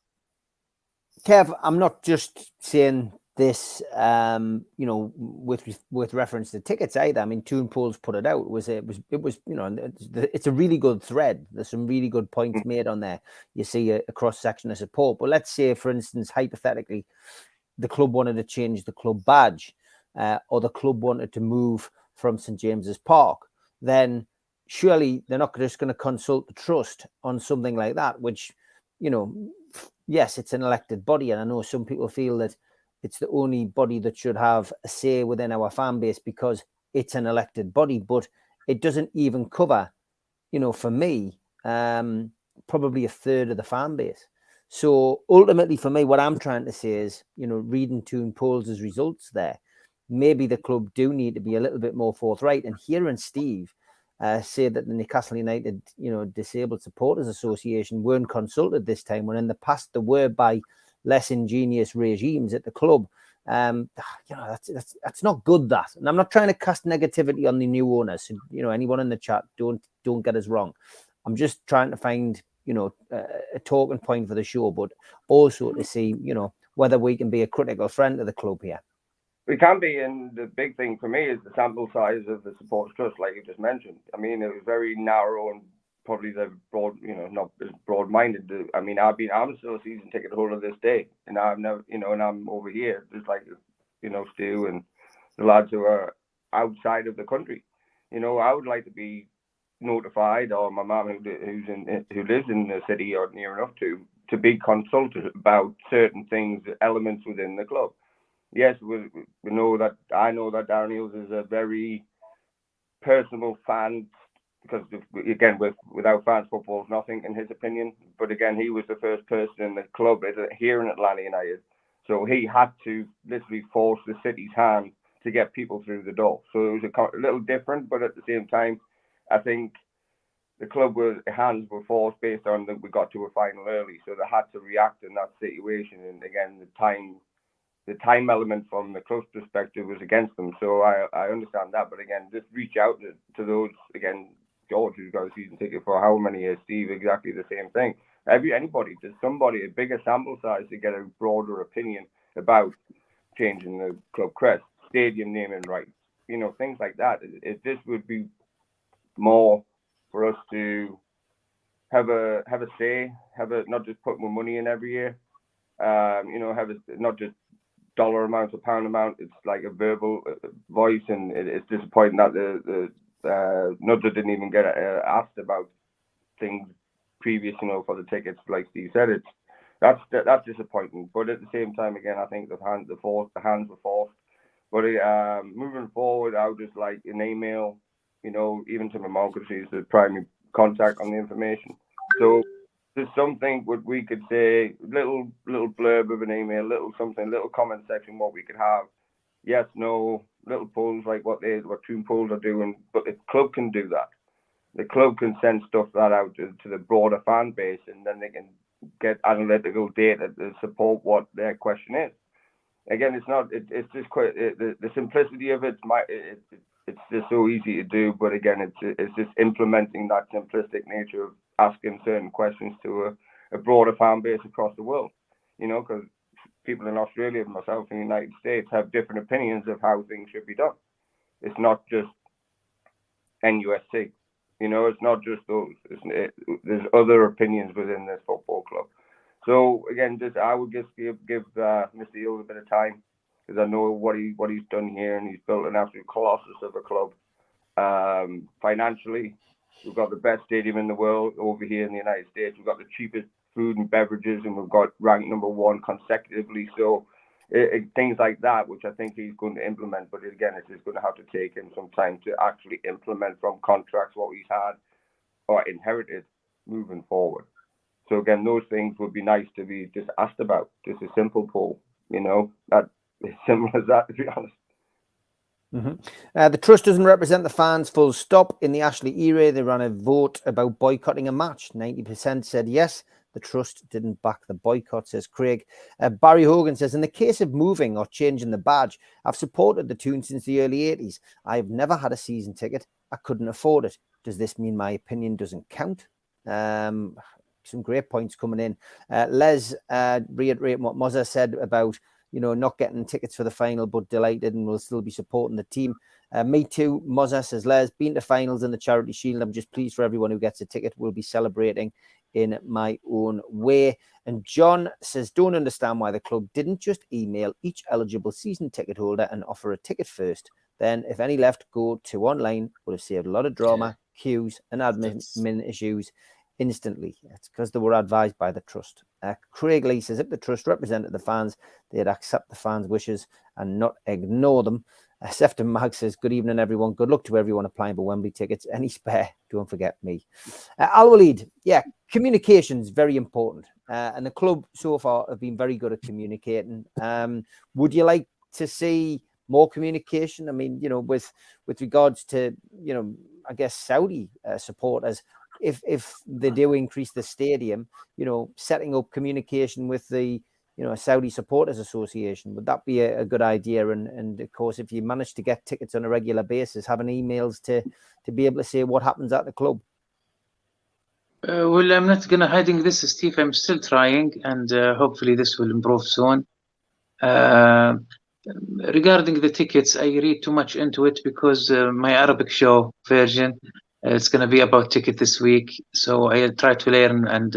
Kev, I'm not just saying this, you know, with reference to tickets either. I mean, Toon Polls put it out. It was, you know, it's a really good thread. There's some really good points made on there. You see a cross section of support. But let's say, for instance, hypothetically, the club wanted to change the club badge, or the club wanted to move from St James's Park. Then surely they're not just going to consult the trust on something like that, which, you know, yes, it's an elected body. And I know some people feel that it's the only body that should have a say within our fan base because it's an elected body, but it doesn't even cover, you know, for me, probably a third of the fan base. So ultimately for me, what I'm trying to say is, you know, reading Toon Polls' results there, maybe the club do need to be a little bit more forthright. And hearing Steve say that the Newcastle United, you know, Disabled Supporters Association weren't consulted this time, when in the past they were by less ingenious regimes at the club. You know, that's not good, that. And I'm not trying to cast negativity on the new owners. So, you know, anyone in the chat, don't get us wrong. I'm just trying to find, you know, a talking point for the show, but also to see, you know, whether we can be a critical friend to the club here. We can be, and the big thing for me is the sample size of the Supporters Trust, like you just mentioned. I mean, it was very narrow and probably the not as broad-minded. I mean, I'm still a season ticket holder this day, and I've never, and I'm over here, just like, Stu and the lads who are outside of the country. I would like to be notified, or my mum who lives in the city or near enough to be consulted about certain things, elements within the club. Yes, we know that. I know that Darren Eales is a very personal fan, because again, without fans, football is nothing in his opinion. But again, he was the first person in the club here in Atlanta United, so he had to literally force the city's hand to get people through the door. So it was a little different, but at the same time, I think the club hands were forced based on that we got to a final early, so they had to react in that situation. And again, the time element from the club's perspective was against them. So I understand that, but again, just reach out to those, again, George, who's got a season ticket for how many years, Steve, exactly the same thing. Anybody, there's somebody, a bigger sample size to get a broader opinion about changing the club crest, stadium naming rights, things like that. This would be more for us to have a say, not just put more money in every year, not just dollar amounts or pound amount. It's like a verbal voice, and it's disappointing that the Nudger didn't even get asked about things previous, for the tickets. Like Steve said, that's disappointing. But at the same time, again, I think the hands were forced. But moving forward, I would just like an email, even to my mom, because she's the primary contact on the information. So there's something what we could say, little blurb of an email, little comment section, what we could have. Yes, no, little polls like what Toon polls are doing, but the club can do that. The club can send stuff that out to the broader fan base, and then they can get analytical data to support what their question is. Again, it's just quite the simplicity of it. It's just so easy to do, but again, it's just implementing that simplistic nature of asking certain questions to a broader fan base across the world. Because people in Australia, myself in the United States, have different opinions of how things should be done. It's not just NUFC. It's not just those. There's other opinions within this football club. So again, I would just give Mr. Eales a bit of time, because I know what he's done here, and he's built an absolute colossus of a club. Financially, we've got the best stadium in the world over here in the United States. We've got the cheapest food and beverages, and we've got ranked #1 consecutively. So things like that, which I think he's going to implement. But again, it's just going to have to take him some time to actually implement from contracts what he's had or inherited moving forward. So again, those things would be nice to be just asked about. Just a simple poll, that as simple as that, to be honest. Mm-hmm. The trust doesn't represent the fans, full stop. In the Ashley era, they ran a vote about boycotting a match. 90% said yes. The trust didn't back the boycott, says Craig. Barry Hogan says, in the case of moving or changing the badge, I've supported the Toon since the early 80s. I've never had a season ticket. I couldn't afford it. Does this mean my opinion doesn't count? Some great points coming in. Les, reiterating what Mozza said about, not getting tickets for the final, but delighted and will still be supporting the team. Me too, Mozza, says Les. Been to finals in the Charity Shield. I'm just pleased for everyone who gets a ticket. We'll be celebrating in my own way. And John says, don't understand why the club didn't just email each eligible season ticket holder and offer a ticket first. Then, if any left, go to online. Would have saved a lot of drama, queues, and admin issues instantly. It's because they were advised by the trust. Craig Lee says, if the trust represented the fans, they'd accept the fans' wishes and not ignore them. Sefton Mag says, good evening, everyone. Good luck to everyone applying for Wembley tickets. Any spare? Don't forget me. Al Walid, communication is very important. And the club so far have been very good at communicating. Would you like to see more communication? I mean, with regards to, I guess, Saudi supporters, if they do increase the stadium, setting up communication with the, Saudi Supporters Association, would that be a good idea? And of course, if you manage to get tickets on a regular basis, having emails to be able to say what happens at the club. Well, I'm not going to hiding this, Steve. I'm still trying, and hopefully this will improve soon. Regarding the tickets, I read too much into it because my Arabic show version It's going to be about ticket this week, so I try to learn and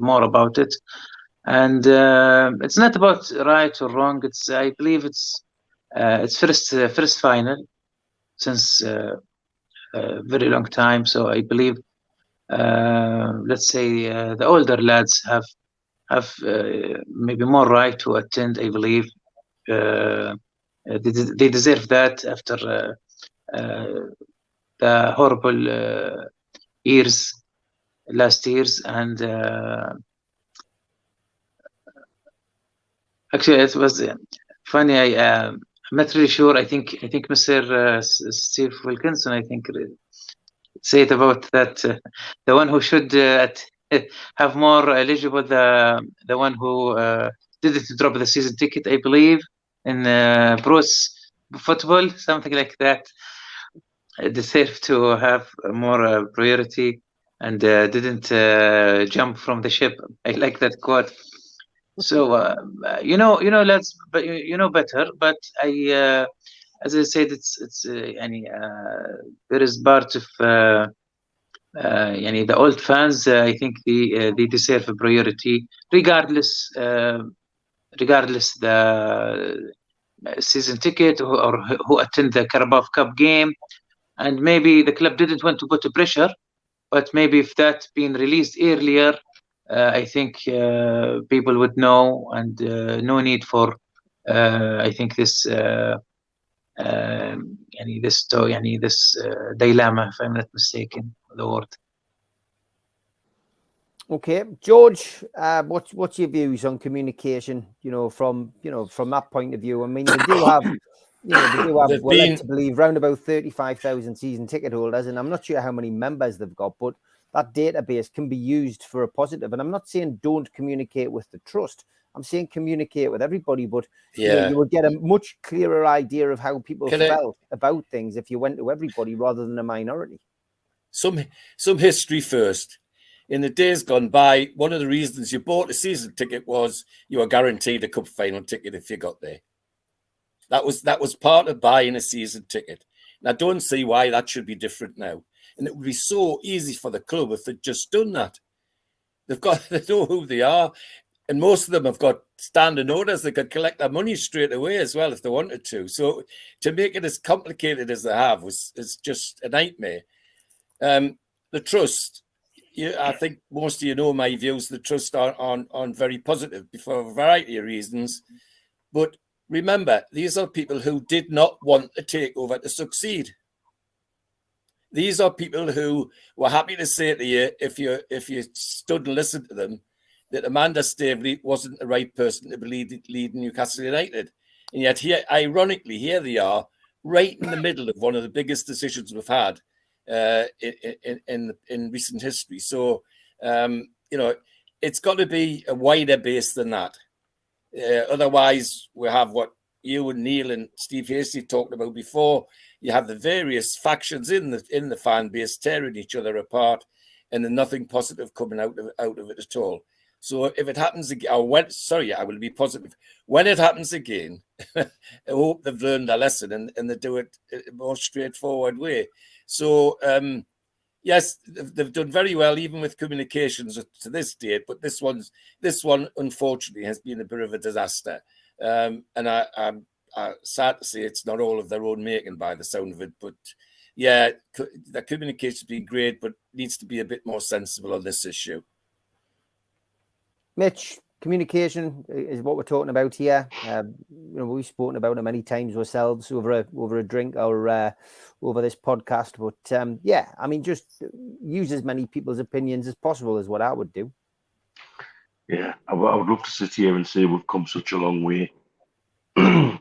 more about it. And it's not about right or wrong. I believe it's first final since a very long time. So I believe, let's say, the older lads have maybe more right to attend. I believe they deserve that after the horrible last years, and actually it was funny. I'm not really sure. I think Mr. Steve Wilkinson, I think, say it about that. The one who should have more eligible, the one who didn't drop the season ticket, I believe, in Bruce football, something like that. Deserve to have more priority and didn't jump from the ship. I like that quote. So you know, lads, but you know better. But I, as I said, it's there is part of the old fans. I think they deserve a priority, regardless the season ticket or who attend the Carabao Cup game. And maybe the club didn't want to put the pressure, but maybe if that been released earlier, I think people would know, and no need for I think this this dilemma, if I'm not mistaken, the word. Okay, George, what's your views on communication? From that point of view. I mean, they do have. They do have, we're led to believe, around about 35,000 season ticket holders, and I'm not sure how many members they've got, but that database can be used for a positive. And I'm not saying don't communicate with the trust. I'm saying communicate with everybody, but you would get a much clearer idea of how people felt about things if you went to everybody rather than a minority. Some history first. In the days gone by, one of the reasons you bought a season ticket was you were guaranteed a cup final ticket if you got there. That was part of buying a season ticket. And I don't see why that should be different now. And it would be so easy for the club if they'd just done that. They know who they are. And most of them have got standing orders. They could collect their money straight away as well if they wanted to. So to make it as complicated as they have is just a nightmare. The trust, I think most of you know my views. The trust on very positive for a variety of reasons. But remember, these are people who did not want the takeover to succeed. These are people who were happy to say to you, if you stood and listened to them, that Amanda Staveley wasn't the right person to be leading Newcastle United. And yet here, ironically, here they are, right in the middle of one of the biggest decisions we've had in recent history. So, it's got to be a wider base than that. Otherwise, we have what you and Neil and Steve Hasty talked about before. You have the various factions in the fan base tearing each other apart, and then nothing positive coming out of it at all. So if it happens again, I will be positive. When it happens again, I hope they've learned their lesson and they do it in a more straightforward way. So yes, they've done very well, even with communications to this date. But this one, unfortunately, has been a bit of a disaster. And I'm sad to say it's not all of their own making, by the sound of it. But yeah, the communication's been great, but needs to be a bit more sensible on this issue. Mitch, communication is what we're talking about here. We've spoken about it many times ourselves over a drink or over this podcast. But just use as many people's opinions as possible is what I would do. Yeah, I would love to sit here and say we've come such a long way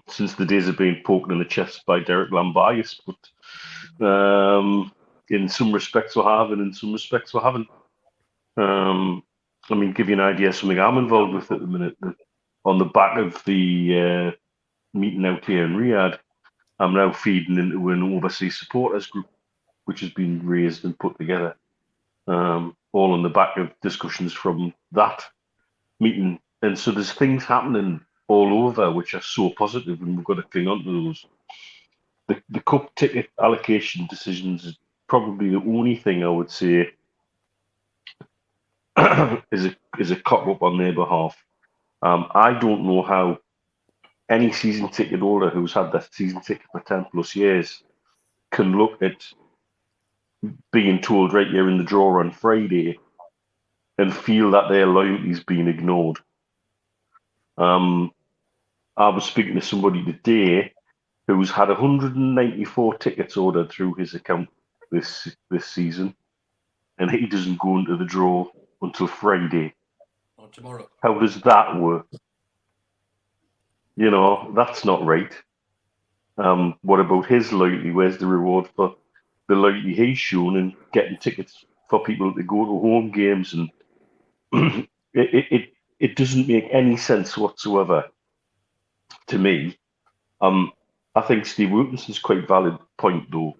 since the days of being poked in the chest by Derek Lambias. But in some respects we have, and in some respects we haven't. Give you an idea of something I'm involved with at the minute. On the back of the meeting out here in Riyadh, I'm now feeding into an overseas supporters group, which has been raised and put together, all on the back of discussions from that meeting. And so there's things happening all over which are so positive, and we've got to cling on to those. The cup ticket allocation decisions probably the only thing I would say is a cock up on their behalf. I don't know how any season ticket holder who's had that season ticket for 10 plus years can look at being told, right, you're in the draw on Friday, and feel that their loyalty's being ignored. I was speaking to somebody today who's had 194 tickets ordered through his account this season, and he doesn't go into the draw until Friday. Or tomorrow. How does that work? You know, that's not right. What about his loyalty? Where's the reward for the loyalty he's shown and getting tickets for people to go to home games? And it doesn't make any sense whatsoever to me. I think Steve Wilkinson's quite valid point, though.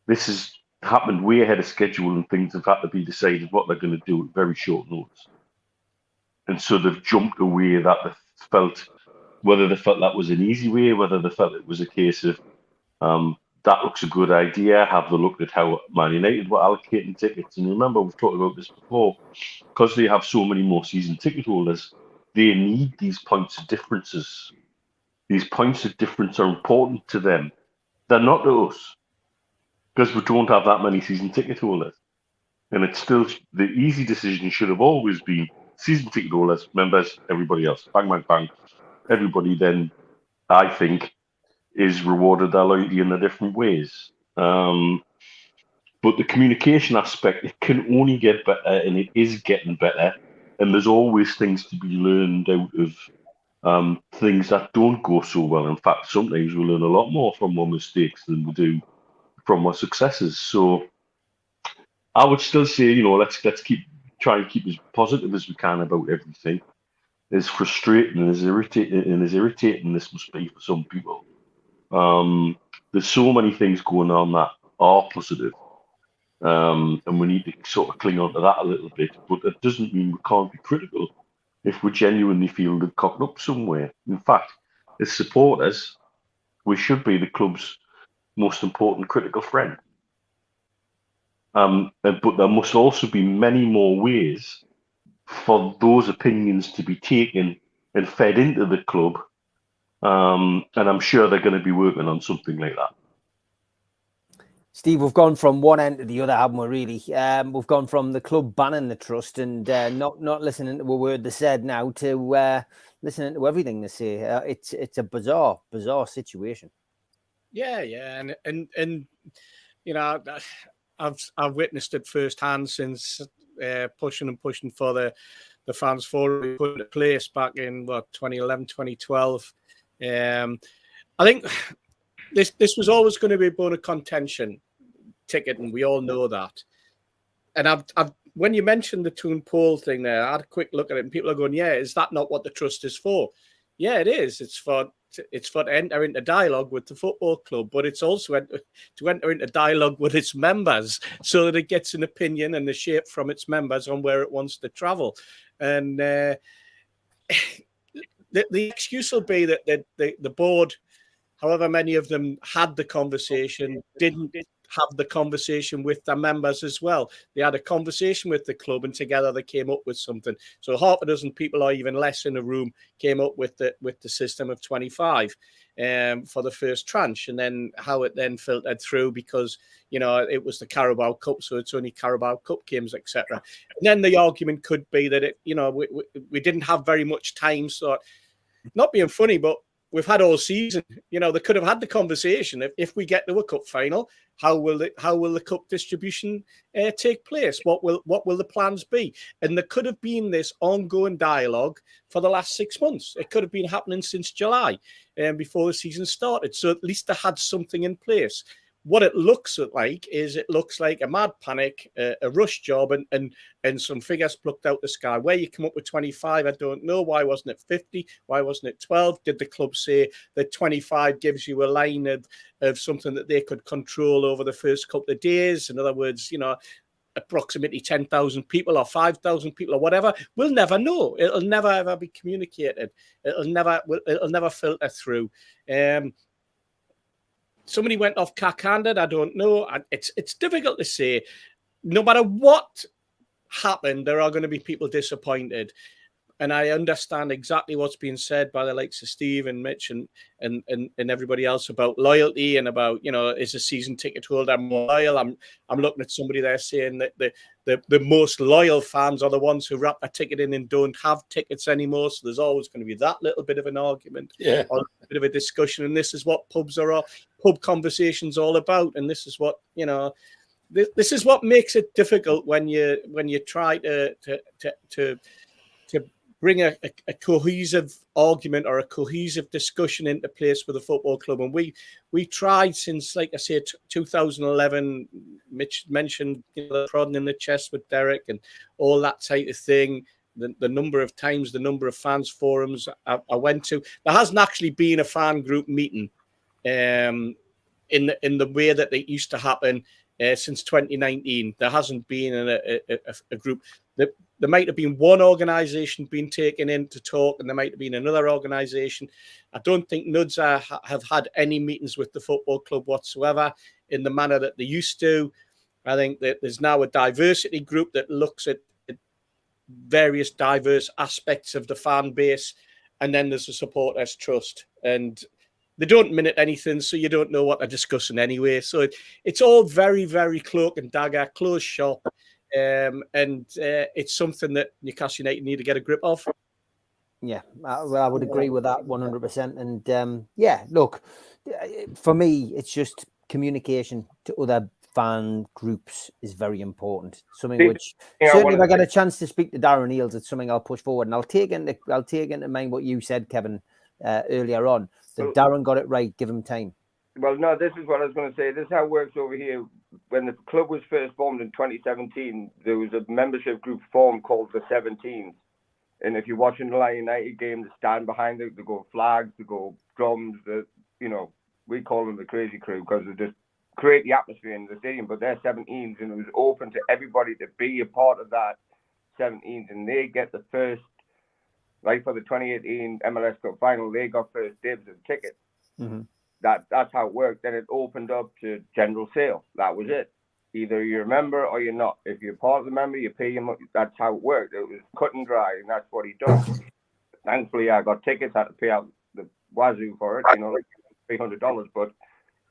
This has happened way ahead of schedule, and things have had to be decided what they're going to do at very short notice. And so they've jumped away that they felt, whether they felt that was an easy way, whether they felt it was a case of that looks a good idea. Have they looked at how Man United were allocating tickets? And remember, we've talked about this before, because they have so many more season ticket holders, they need these points of differences. These points of difference are important to them. They're not to us, because we don't have that many season ticket holders. And it's still, the easy decision should have always been season ticket holders, members, everybody else. Bang, bang, bang. Everybody then, I think, is rewarded their loyalty in the different ways. But the communication aspect, it can only get better, and it is getting better. And there's always things to be learned out of things that don't go so well. In fact, sometimes we learn a lot more from our mistakes than we do from our successes. So I would still say, you know, let's try and keep as positive as we can about everything. As frustrating and as irritating this must be for some people. There's so many things going on that are positive, and we need to sort of cling on to that a little bit. But that doesn't mean we can't be critical if we genuinely feel they've cocked up somewhere. In fact, as supporters, we should be the club's most important critical friend. But there must also be many more ways for those opinions to be taken and fed into the club. And I'm sure they're going to be working on something like that. Steve, we've gone from one end to the other, haven't we, really? We've gone from the club banning the trust and not listening to a word they said now to listening to everything they say. It's a bizarre situation. Yeah, and you know, I've witnessed it firsthand since pushing for the fans forum we put into place back in 2011, 2012. I think this was always going to be a bone of contention ticket, and we all know that. And I've when you mentioned the Toon Poll thing there, I had a quick look at it, and people are going, "Yeah, is that not what the trust is for?" Yeah, it is. It's for to enter into dialogue with the football club, but it's also to enter into dialogue with its members so that it gets an opinion and a shape from its members on where it wants to travel. And the excuse will be that the board, however many of them had the conversation, didn't have the conversation with their members as well. They had a conversation with the club, and together they came up with something. So half a dozen people, or even less, in a room came up with the system of 25 for the first tranche, and then how it then filtered through, because you know it was the Carabao Cup, so it's only Carabao Cup games, etc. And then the argument could be that we didn't have very much time. So, not being funny, but we've had all season. You know, they could have had the conversation. If we get to a cup final, how will the cup distribution take place? What will the plans be? And there could have been this ongoing dialogue for the last 6 months. It could have been happening since July, before the season started. So at least they had something in place. What it looks like is a mad panic, a rush job, and some figures plucked out the sky. Where you come up with 25, I don't know. Why wasn't it 50? Why wasn't it 12? Did the club say that 25 gives you a line of something that they could control over the first couple of days? In other words, you know, approximately 10,000 people or 5,000 people or whatever. We'll never know. It'll never ever be communicated. It'll never filter through. somebody went off cack-handed. I don't know. It's difficult to say. No matter what happened, there are going to be people disappointed. And I understand exactly what's being said by the likes of Steve and Mitch and everybody else about loyalty and about, you know, is a season ticket holder more loyal? I'm looking at somebody there saying that the most loyal fans are the ones who wrap a ticket in and don't have tickets anymore. So there's always going to be that little bit of an argument, or a bit of a discussion. And this is what pub conversations all about. And this is what, you know, this is what makes it difficult when you try to bring a cohesive argument or a cohesive discussion into place with a football club. And we tried since, like I say, 2011. Mitch mentioned, you know, prodding in the chest with Derek and all that type of thing. The number of times, the number of fans forums I went to. There hasn't actually been a fan group meeting in the way that they used to happen since 2019. There hasn't been a group. There might have been one organisation being taken in to talk, and there might have been another organisation. I don't think NUFC have had any meetings with the football club whatsoever in the manner that they used to. I think that there's now a diversity group that looks at various diverse aspects of the fan base, and then there's a supporters trust. And they don't minute anything, so you don't know what they're discussing anyway. So it's all very, very cloak and dagger, closed shop. And it's something that Newcastle United need to get a grip of. Yeah, I would agree with that 100%. And yeah, look, for me, it's just communication to other fan groups is very important. Something which certainly, if I get a chance to speak to Darren Eales, it's something I'll push forward. And I'll take into mind what you said, Kevin, earlier on. That Darren got it right. Give him time. Well, no, this is what I was going to say. This is how it works over here. When the club was first formed in 2017, there was a membership group formed called the 17s. And if you're watching the United game, they stand behind it. They go flags, they go drums. You know, we call them the crazy crew because they just create the atmosphere in the stadium. But they're 17s, and it was open to everybody to be a part of that 17s. And they get the first, like for the 2018 MLS Cup final, they got first dibs of tickets. Mm-hmm. That's how it worked. Then it opened up to general sale. That was it. Either you're a member or you're not. If you're part of the member, you pay your money. That's how it worked. It was cut and dry, and that's what he done. Thankfully, I got tickets. I had to pay out the wazoo for it, you know, like $300. But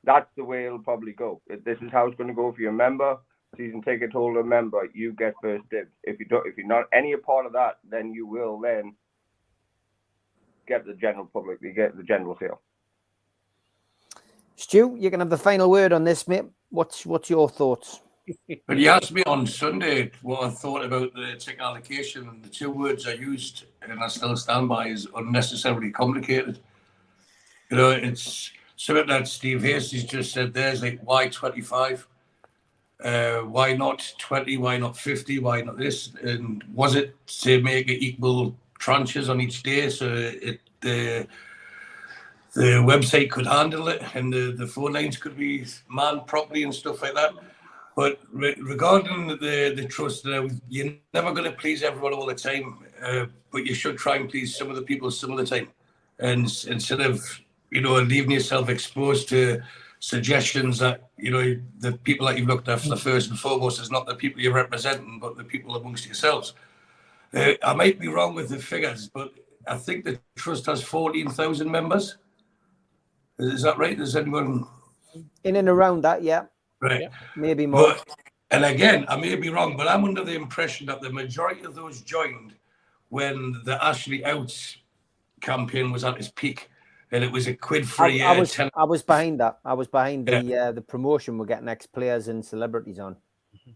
that's the way it'll probably go. This is how it's going to go. If you're a member, season ticket holder member, you get first dibs. If you're not any part of that, then you will then get the general public. You get the general sale. Stu, you can have the final word on this, mate. What's your thoughts? But you asked me on Sunday what I thought about the ticket allocation, and the two words I used, and I still stand by, is unnecessarily complicated. You know, it's something that Steve Hasties just said there is like, why 25? Why not 20? Why not 50? Why not this? And was it to make it equal tranches on each day so the website could handle it and the phone lines could be manned properly and stuff like that? But regarding the trust, you're never going to please everyone all the time, but you should try and please some of the people some of the time. And instead of, you know, leaving yourself exposed to suggestions that, you know, the people that you've looked after first and foremost is not the people you're representing, but the people amongst yourselves. I might be wrong with the figures, but I think the trust has 14,000 members. Is that right? Does anyone? In and around that, yeah. Right. Yeah. Maybe more. But, and again, I may be wrong, but I'm under the impression that the majority of those joined when the Ashley Out campaign was at its peak. And it was a quid for a year. I was behind that. I was behind the promotion. We're getting ex-players and celebrities on.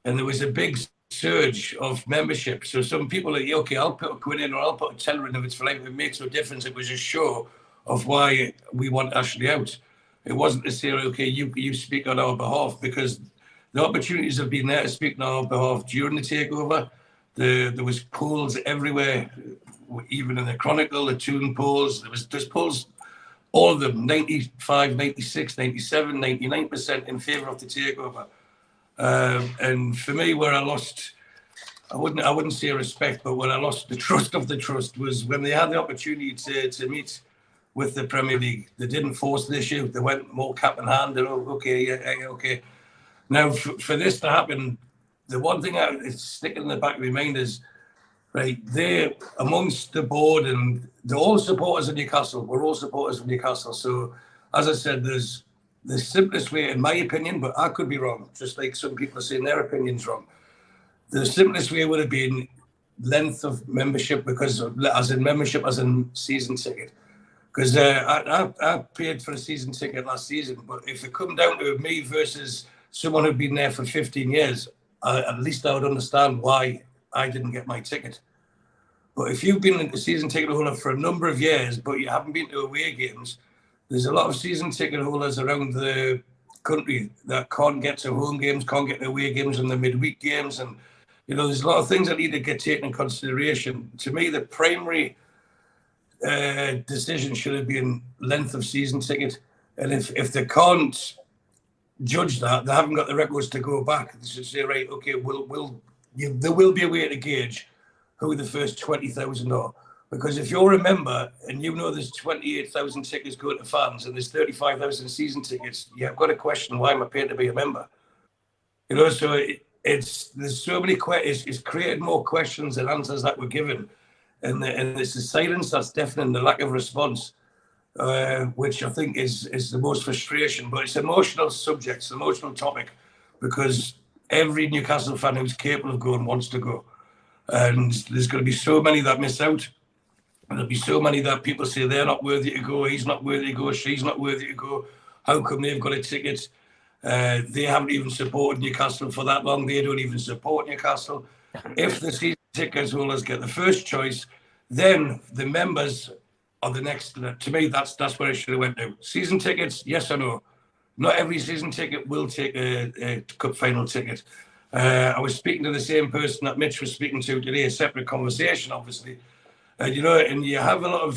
And there was a big surge of membership. So some people are, okay, I'll put a quid in or I'll put a tenner in if it's for life. It makes no difference. It was a show of why we want Ashley Out. It wasn't to say, okay, you speak on our behalf, because the opportunities have been there to speak on our behalf during the takeover. There was polls everywhere, even in the Chronicle, the Toon polls. There's polls, all of them, 95, 96, 97, 99% in favour of the takeover. And for me, where I lost, I wouldn't say respect, but where I lost the trust of the trust was when they had the opportunity to meet with the Premier League. They didn't force the issue. They went more cap in hand. They're okay. Now, for this to happen, the one thing that is sticking in the back of my mind is, right, they're amongst the board and they're all supporters of Newcastle. We're all supporters of Newcastle. So, as I said, there's the simplest way, in my opinion, but I could be wrong, just like some people are saying their opinion's wrong. The simplest way would have been length of membership, because as in season ticket. Because I paid for a season ticket last season, but if it come down to me versus someone who'd been there for 15 years, at least I would understand why I didn't get my ticket. But if you've been a season ticket holder for a number of years, but you haven't been to away games, there's a lot of season ticket holders around the country that can't get to home games, can't get to away games and the midweek games. And, you know, there's a lot of things that need to get taken in consideration. To me, the primary decision should have been length of season ticket. And if they can't judge that, they haven't got the records to go back. They should say, right, okay, there will be a way to gauge who the first 20,000 are. Because if you're a member and you know there's 28,000 tickets going to fans and there's 35,000 season tickets, you've got to question, why am I paying to be a member? You know, so there's so many questions. It's created more questions than answers that were given. And it's the silence that's deafening, the lack of response, which I think is the most frustration. But it's an emotional subject, it's an emotional topic, because every Newcastle fan who's capable of going wants to go. And there's going to be so many that miss out. And there'll be so many that people say they're not worthy to go, he's not worthy to go, she's not worthy to go. How come they've got a ticket? They haven't even supported Newcastle for that long. They don't even support Newcastle. If the season ticket holders get the first choice, then the members are the next. To me, that's where it should have went to. Season tickets, yes or no? Not every season ticket will take a cup final ticket. I was speaking to the same person that Mitch was speaking to today, a separate conversation, obviously. You know, and you have a lot of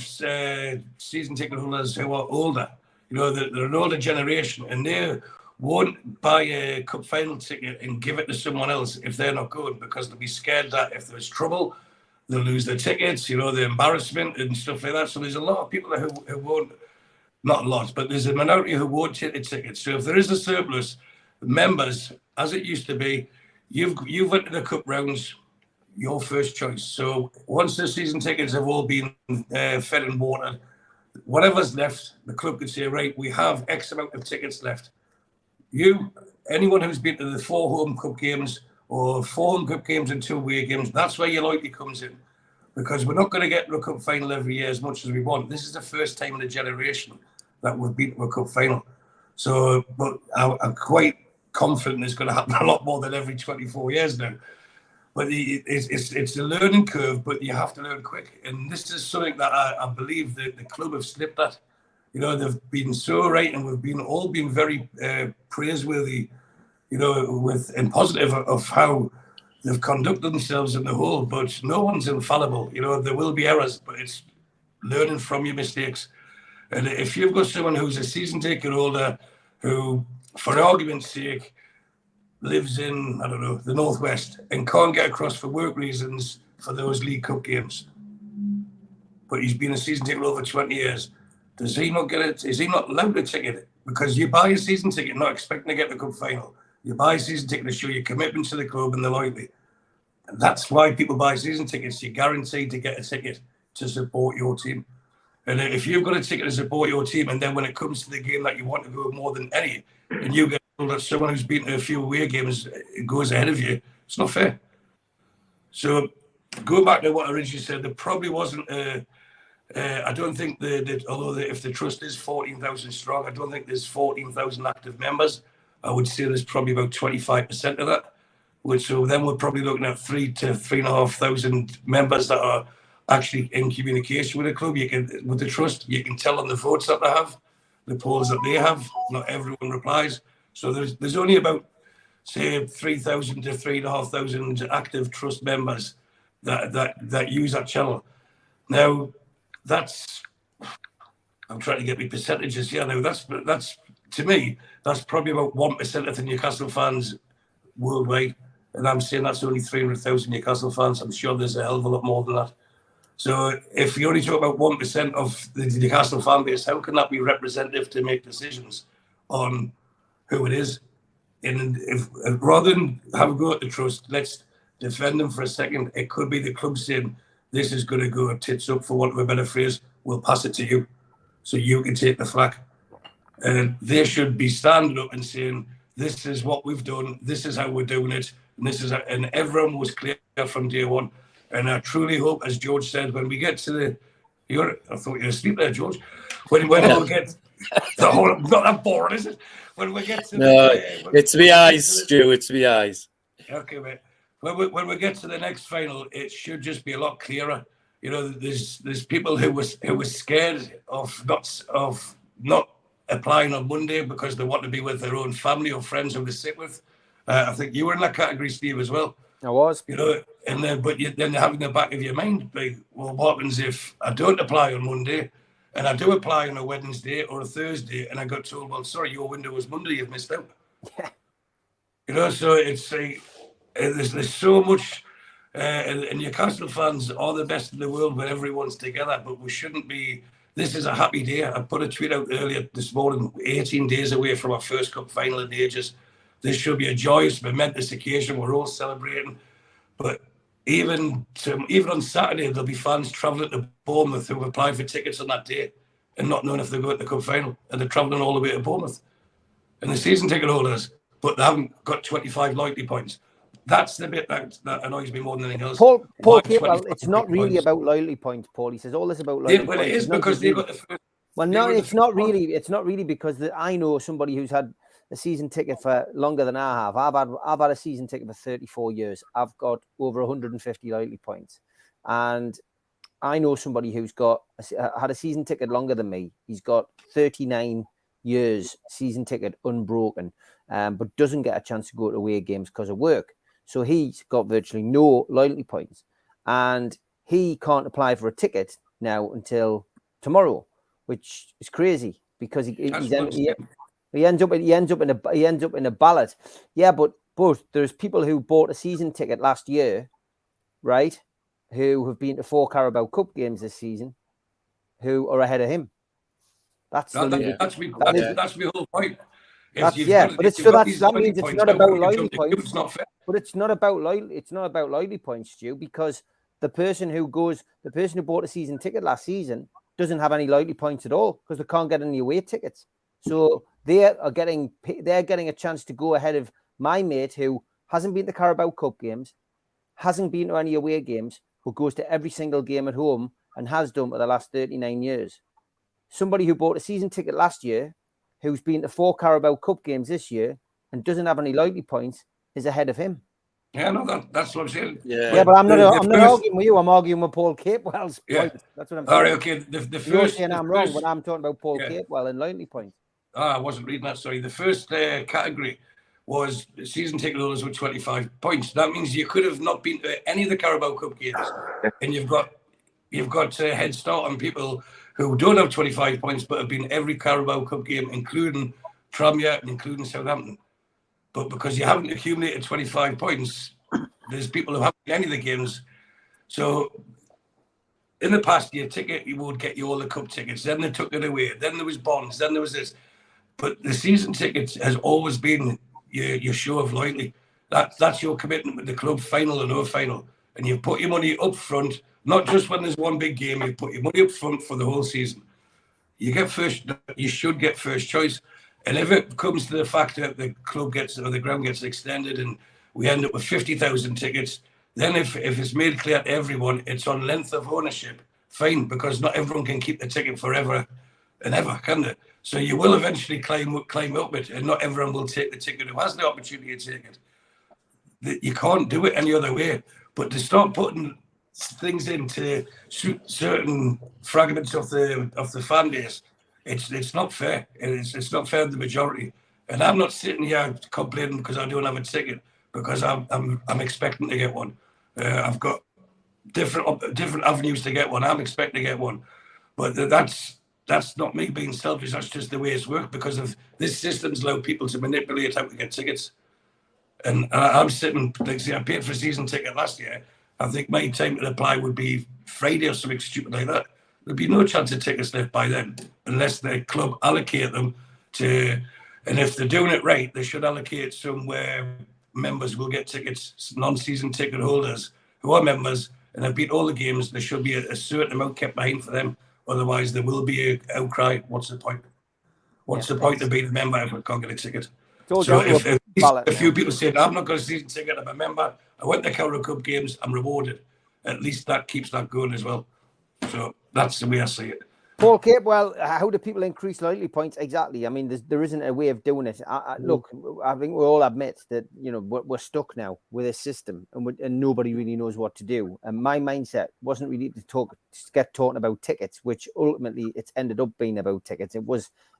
season ticket holders who are older. You know, they're an older generation, and they won't buy a cup final ticket and give it to someone else if they're not going, because they'll be scared that if there's trouble, they'll lose their tickets, you know, the embarrassment and stuff like that. So there's a lot of people who won't, not a lot, but there's a minority who won't take the tickets. So if there is a surplus, members, as it used to be, you've went to the cup rounds, your first choice. So once the season tickets have all been fed and watered, whatever's left, the club could say, right, we have X amount of tickets left. Anyone who's been to the 4 home cup games or 4 home cup games and 2 away games, that's where your loyalty comes in. Because we're not going to get to a cup final every year as much as we want. This is the first time in a generation that we've been to a cup final. So, but I'm quite confident it's going to happen a lot more than every 24 years now. But it's a learning curve, but you have to learn quick. And this is something that I believe that the club have slipped at. You know, they've been so right, and we've all been very praiseworthy, you know, and positive of how they've conducted themselves in the whole. But no one's infallible. You know, there will be errors, but it's learning from your mistakes. And if you've got someone who's a season ticket holder who, for argument's sake, lives in, I don't know, the Northwest and can't get across for work reasons for those League Cup games, but he's been a season ticket over 20 years, does he not get it? Is he not allowed to ticket? Because you buy a season ticket not expecting to get the cup final. You buy a season ticket to show your commitment to the club and the loyalty. And that's why people buy season tickets. You're guaranteed to get a ticket to support your team. And if you've got a ticket to support your team, and then when it comes to the game that you want to go more than any, and you get that someone who's been to a few away games goes ahead of you, it's not fair. So go back to what I originally said, there probably wasn't I don't think that although if the trust is 14,000 strong, I don't think there's 14,000 active members. I would say there's probably about 25% of that, which so then we're probably looking at 3,000 to 3,500 members that are actually in communication with the club. You can, with the trust, you can tell on the votes that they have, the polls that they have. Not everyone replies. So there's only about, say, 3,000 to 3,500 active trust members that use that channel. Now, that's, I'm trying to get me percentages here now. That's to me, that's probably about 1% of the Newcastle fans worldwide. And I'm saying that's only 300,000 Newcastle fans. I'm sure there's a hell of a lot more than that. So if you only talk about 1% of the Newcastle fan base, how can that be representative to make decisions on who it is? And if rather than have a go at the trust, let's defend them for a second. It could be the club saying, this is going to go tits up, for want of a better phrase. We'll pass it to you so you can take the flak. And they should be standing up and saying, this is what we've done, this is how we're doing it, and everyone was clear from day one. And I truly hope, as George said, when we get to the, I thought you were asleep there, George. When we'll get the whole, not that boring, is it? When we get to it's me eyes, Stu. It's me eyes. Okay, mate. When we get to the next final, it should just be a lot clearer. You know, there's people who was scared of not applying on Monday because they want to be with their own family or friends who they sit with. I think you were in that category, Steve, as well. I was. You know, and then then having the back of your mind, like, well, what happens if I don't apply on Monday and I do apply on a Wednesday or a Thursday and I got told, well, sorry, your window was Monday, you've missed out. Yeah. You know, so it's there's so much, and Newcastle fans are the best in the world when everyone's together, but we shouldn't be. This is a happy day. I put a tweet out earlier this morning, 18 days away from our first cup final in ages. This should be a joyous, momentous occasion. We're all celebrating. But even on Saturday, there'll be fans travelling to Bournemouth who have applied for tickets on that day and not knowing if they're going to the cup final. And they're travelling all the way to Bournemouth. And the season ticket holders, but they haven't got 25 loyalty points. That's the bit that annoys me more than anything else. Paul Capewell, it's not really about loyalty points, Paul. He says all this about loyalty points. Well, it is because they've got the first. Well, no, it's not really. It's not really because I know somebody who's had a season ticket for longer than I have. I've had a season ticket for 34 years. I've got over 150 loyalty points, and I know somebody who's had a season ticket longer than me. He's got 39 years season ticket unbroken, but doesn't get a chance to go to away games because of work. So he's got virtually no loyalty points, and he can't apply for a ticket now until tomorrow, which is crazy because he ends up in a ballot. Yeah, but there's people who bought a season ticket last year, right? Who have been to 4 Carabao Cup games this season, who are ahead of him. That's my whole point. That means it's not about loyalty points. But it's not about loyalty. It's not about loyalty points, Stu, because the person who bought a season ticket last season doesn't have any loyalty points at all because they can't get any away tickets. So they're getting a chance to go ahead of my mate who hasn't been to Carabao Cup games, hasn't been to any away games, but goes to every single game at home and has done for the last 39 years. Somebody who bought a season ticket last year, who's been to 4 Carabao Cup games this year and doesn't have any loyalty points, is ahead of him. Yeah, no, that's what I'm saying. Yeah, but I'm not arguing with you. I'm arguing with Paul Capewell's point. That's what I'm saying. All right, okay. You're saying I'm wrong, but I'm talking about Paul Capewell and loyalty points. I wasn't reading that, sorry. The first category was season ticket holders with 25 points. That means you could have not been to any of the Carabao Cup games, and you've got a head start on people who don't have 25 points but have been every Carabao Cup game, including Tranmere and including Southampton. But because you haven't accumulated 25 points, there's people who haven't been any of the games. So in the past, your ticket would get you all the cup tickets. Then they took it away. Then there was bonds. Then there was this. But the season ticket has always been your show of loyalty. That's your commitment with the club, final or no final. And you put your money up front, not just when there's one big game. You put your money up front for the whole season. You should get first choice. And if it comes to the fact that the club the ground gets extended and we end up with 50,000 tickets, then if it's made clear to everyone it's on length of ownership, fine, because not everyone can keep the ticket forever and ever, can they? So you will eventually climb up it, and not everyone will take the ticket who has the opportunity to take it. You can't do it any other way. But to start putting things into certain fragments of the fan base, it's not fair. It's not fair to the majority. And I'm not sitting here complaining because I don't have a ticket, because I'm expecting to get one. I've got different avenues to get one. I'm expecting to get one, but that's not me being selfish. That's just the way it's worked because of this system's allowed people to manipulate how to get tickets. And I'm sitting, like say, I paid for a season ticket last year. I think my time to apply would be Friday or something stupid like that. There'd be no chance of tickets left by then, unless the club allocate them to, and if they're doing it right, they should allocate somewhere members will get tickets, non-season ticket holders who are members and have beat all the games. There should be a certain amount kept behind for them. Otherwise, there will be an outcry. What's the point? What's the point of being a member if I can't get a ticket? So if a few people say, I'm not got a season ticket, I'm a member, I went to Carrow Cup games, I'm rewarded. At least that keeps that going as well. So that's the way I see it. Paul Cape, well, how do people increase loyalty points? Exactly. I mean, there isn't a way of doing it. Look, I think we all admit that, you know, we're stuck now with a system and nobody really knows what to do. And my mindset wasn't really to get talking about tickets, which ultimately it's ended up being about tickets.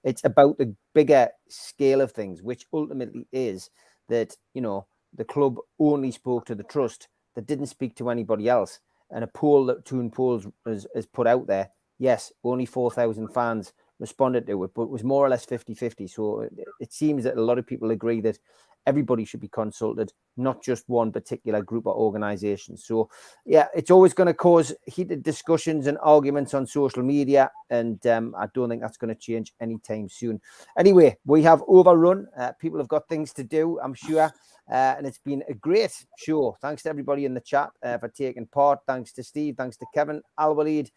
It's about the bigger scale of things, which ultimately is that, you know, the club only spoke to the trust, that didn't speak to anybody else. And a poll that Toon Polls has put out there, yes, only 4,000 fans responded to it, but it was more or less 50-50. So it seems that a lot of people agree that everybody should be consulted, not just one particular group or organization. So, yeah, it's always going to cause heated discussions and arguments on social media, and I don't think that's going to change anytime soon. Anyway, we have overrun. People have got things to do, I'm sure, and it's been a great show. Thanks to everybody in the chat for taking part. Thanks to Steve. Thanks to Kevin, Al-Walid.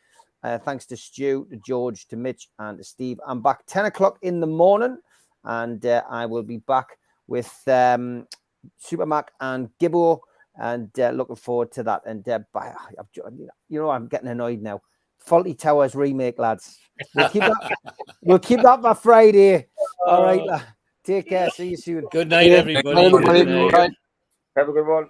Thanks to Stu, to George, to Mitch, and to Steve. I'm back 10 o'clock in the morning, and I will be back with Supermac and Gibbo, and looking forward to that. And you know, I'm getting annoyed now. Faulty Towers remake, lads. We'll keep that. We'll keep that by Friday. All right, take care. See you soon. Good night, everybody. Have a good one.